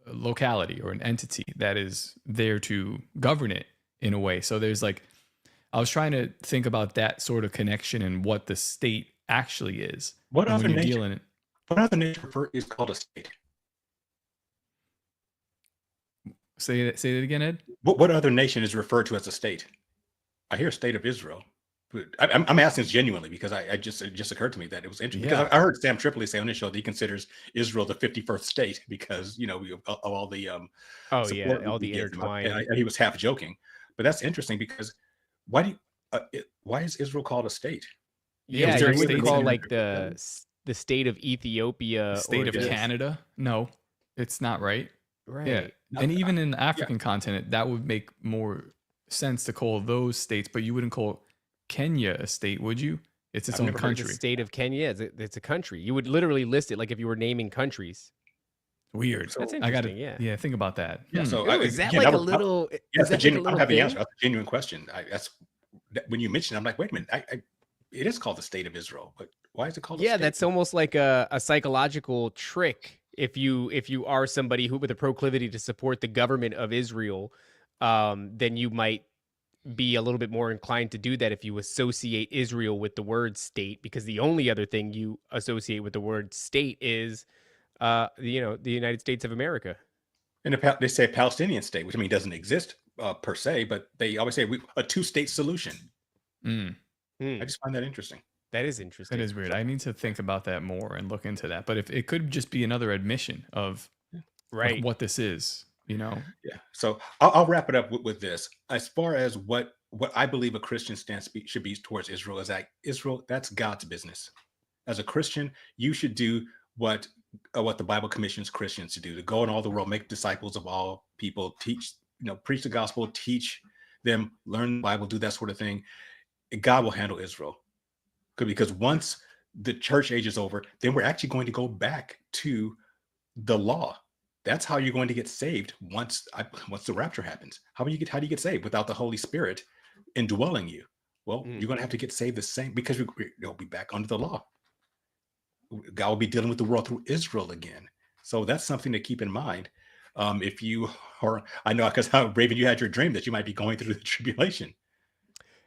locality or an entity that is there to govern it in a way. So there's like, I was trying to think about that sort of connection and what the state actually is. What other nation is called a state? Say that again, Ed. What other nation is referred to as a state? I hear state of Israel. But I'm asking this genuinely because it just occurred to me that it was interesting. Yeah. Because I heard Sam Tripoli say on his show that he considers Israel the 51st state because, you know, of all the all the intertwined. And he was half joking, but that's interesting because why is Israel called a state? Yeah, you would call like the state of Ethiopia, state of Canada. No, it's not right. Right. Yeah, and even in the African continent, that would make more sense to call those states, but you wouldn't call Kenya a state, would you? It's its own country. The state of Kenya, it's a country. You would literally list it like if you were naming countries. Weird. So- That's I got to, interesting. Yeah. think about that. Yeah. So Ooh, is that again, like that a was- little? Yeah, Is that's a that like a genuine, I little don't have the thing? answer. That's a genuine question. When you mentioned it, I'm like, wait a minute. It is called the State of Israel, but why is it called? Yeah, a state? that's almost like a psychological trick. If you are somebody who with a proclivity to support the government of Israel, then you might be a little bit more inclined to do that if you associate Israel with the word state, because the only other thing you associate with the word state is, the United States of America. And they say Palestinian state, which I mean doesn't exist per se, but they always say a two-state solution. Mm, I just find that interesting. That is interesting. that is weird. I need to think about that more and look into that. But if it could just be another admission of Right. what this is, Yeah. So I'll wrap it up with this. As far as what I believe a Christian stance should be towards Israel is that Israel, that's God's business. As a Christian, you should do what the Bible commissions Christians to do: to go in all the world, make disciples of all people, teach, preach the gospel, teach them, learn the Bible, do that sort of thing. God will handle Israel. Because once the church age is over, then we're actually going to go back to the law. That's how you're going to get saved once the rapture happens. How do you get saved without the Holy Spirit indwelling you? Well, you're going to have to get saved the same, because you'll be back under the law. God will be dealing with the world through Israel again. So that's something to keep in mind. If you are, I know, because Raven, you had your dream that you might be going through the tribulation.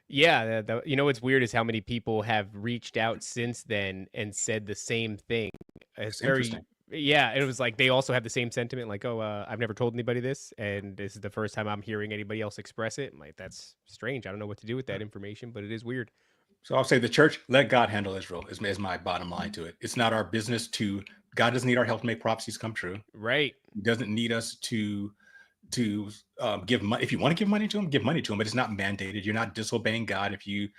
Yeah, what's weird is how many people have reached out since then and said the same thing. It's very, interesting. yeah. It was like they also have the same sentiment, like, "Oh, I've never told anybody this, and this is the first time I'm hearing anybody else express it." I'm like, that's strange. I don't know what to do with that information, but it is weird. So I'll say the church, let God handle Israel is my bottom line to it. It's not our business God doesn't need our help to make prophecies come true. Right. He doesn't need us to give money. If you want to give money to him, give money to him, but it's not mandated. You're not disobeying God if you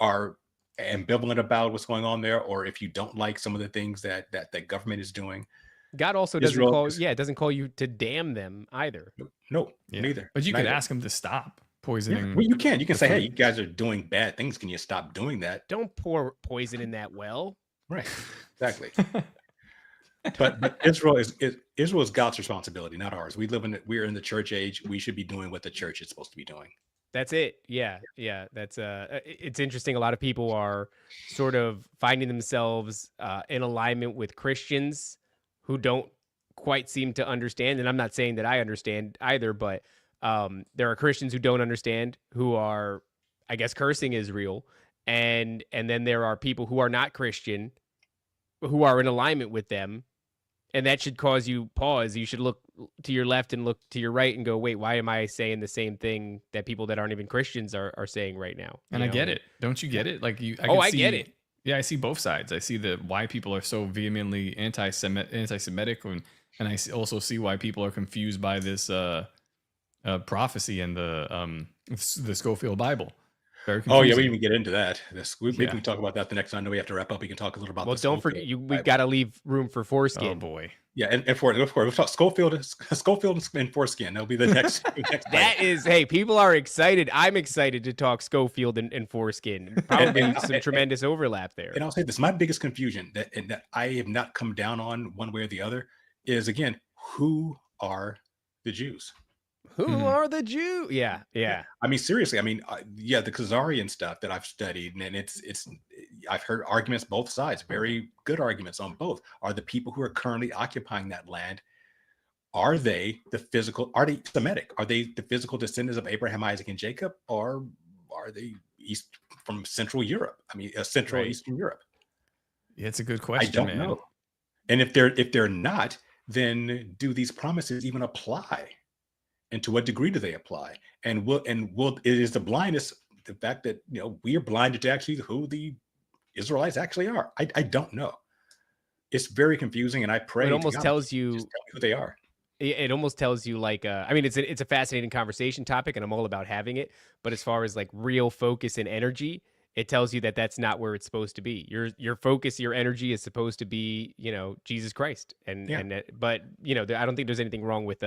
are ambivalent about what's going on there, or if you don't like some of the things that government is doing. God also doesn't call you to damn them either. No, neither. But you could Neither. ask him to stop poisoning. Yeah, well, you can the say, hey, food. you guys are doing bad things. Can you stop doing that? Don't pour poison in that well. Right. Exactly. But Israel is God's responsibility, not ours. We're in the church age. We should be doing what the church is supposed to be doing. That's it. Yeah. That's it's interesting. A lot of people are sort of finding themselves in alignment with Christians who don't quite seem to understand. And I'm not saying that I understand either, but there are Christians who don't understand, who are, I guess, cursing Israel, and then there are people who are not Christian who are in alignment with them. And that should cause you pause. You should look to your left and look to your right and go, wait, why am I saying the same thing that people that aren't even Christians are saying right now? And I get it. Don't you get it? Like I get it. Yeah, I see both sides. I see why people are so vehemently anti-Semitic, and I also see why people are confused by this prophecy in the Schofield Bible. Very confusing. Oh yeah, we can get into that. We can talk about that the next time. I know we have to wrap up. We can talk a little about. Well, don't forget, we've got to leave room for foreskin. Oh boy. Yeah, and of course, we'll talk Schofield and foreskin. That'll be the next. That is, hey, people are excited. I'm excited to talk Schofield and foreskin. Probably some tremendous overlap there. And I'll say this: my biggest confusion that I have not come down on one way or the other is, again, who are the Jews? Who are the Jews? Yeah. I mean, seriously. I mean, the Khazarian stuff that I've studied, and it's I've heard arguments both sides, very good arguments on both. Are the people who are currently occupying that land, are they Semitic? Are they the physical descendants of Abraham, Isaac, and Jacob, or are they from Central Europe? I mean, Central Eastern Europe. Yeah, it's a good question. I don't know. And if they're not, then do these promises even apply? And to what degree do they apply? And it is the blindness, the fact that we are blinded to actually who the Israelites actually are. I don't know. It's very confusing, and I pray. It almost tells you just tell me who they are. It almost tells you, like, I mean, it's a fascinating conversation topic, and I'm all about having it. But as far as like real focus and energy, it tells you that that's not where it's supposed to be. Your focus, your energy is supposed to be, Jesus Christ. But I don't think there's anything wrong with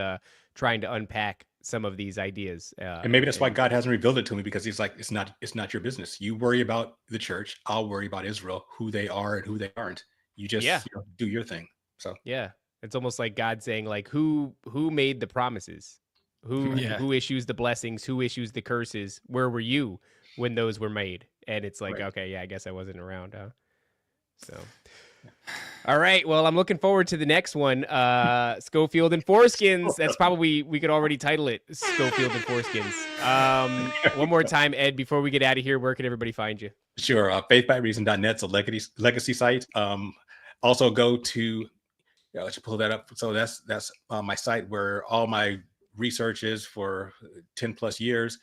trying to unpack some of these ideas. And maybe that's why God hasn't revealed it to me, because he's like, it's not your business. You worry about the church. I'll worry about Israel, who they are and who they aren't. You just do your thing. So yeah. It's almost like God saying, like, who made the promises? Who issues the blessings? Who issues the curses? Where were you when those were made? And it's like, okay, yeah, I guess I wasn't around, huh? So, all right. Well, I'm looking forward to the next one. Schofield and Foreskins. That's probably, we could already title it Schofield and Foreskins. One more time, Ed, before we get out of here, where can everybody find you? Sure. Faithbyreason.net's a legacy site. Also go to, I should pull that up. So that's my site where all my research is for 10 plus years,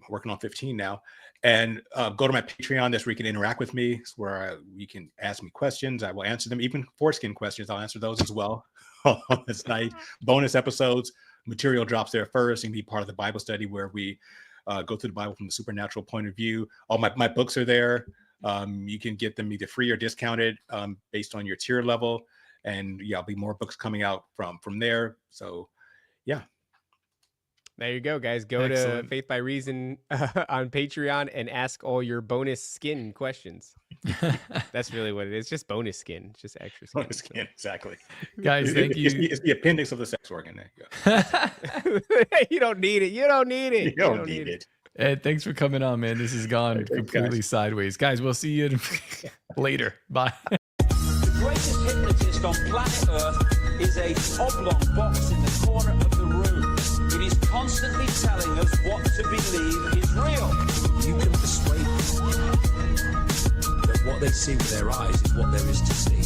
working on 15 now. And go to my Patreon. That's where you can interact with me. It's where you can ask me questions. I will answer them. Even foreskin questions, I'll answer those as well on this night. Bonus episodes, material drops there first. You can be part of the Bible study where we go through the Bible from the supernatural point of view. All my books are there. You can get them either free or discounted based on your tier level. And yeah, there'll be more books coming out from there. So yeah. There you go, guys. Go to Faith by Reason on Patreon and ask all your bonus skin questions. That's really what it is. Just bonus skin. It's just extra skin. Bonus skin, exactly. Guys, thank you. It's the appendix of the sex organ. There you go. You don't need it. You don't need it. You don't need it. Ed, thanks for coming on, man. This has gone completely sideways. Guys, we'll see you later. Bye. The greatest hypnotist on planet Earth is a oblong box in the corner of the room. It is constantly telling us what to believe is real. You can persuade them that what they see with their eyes is what there is to see.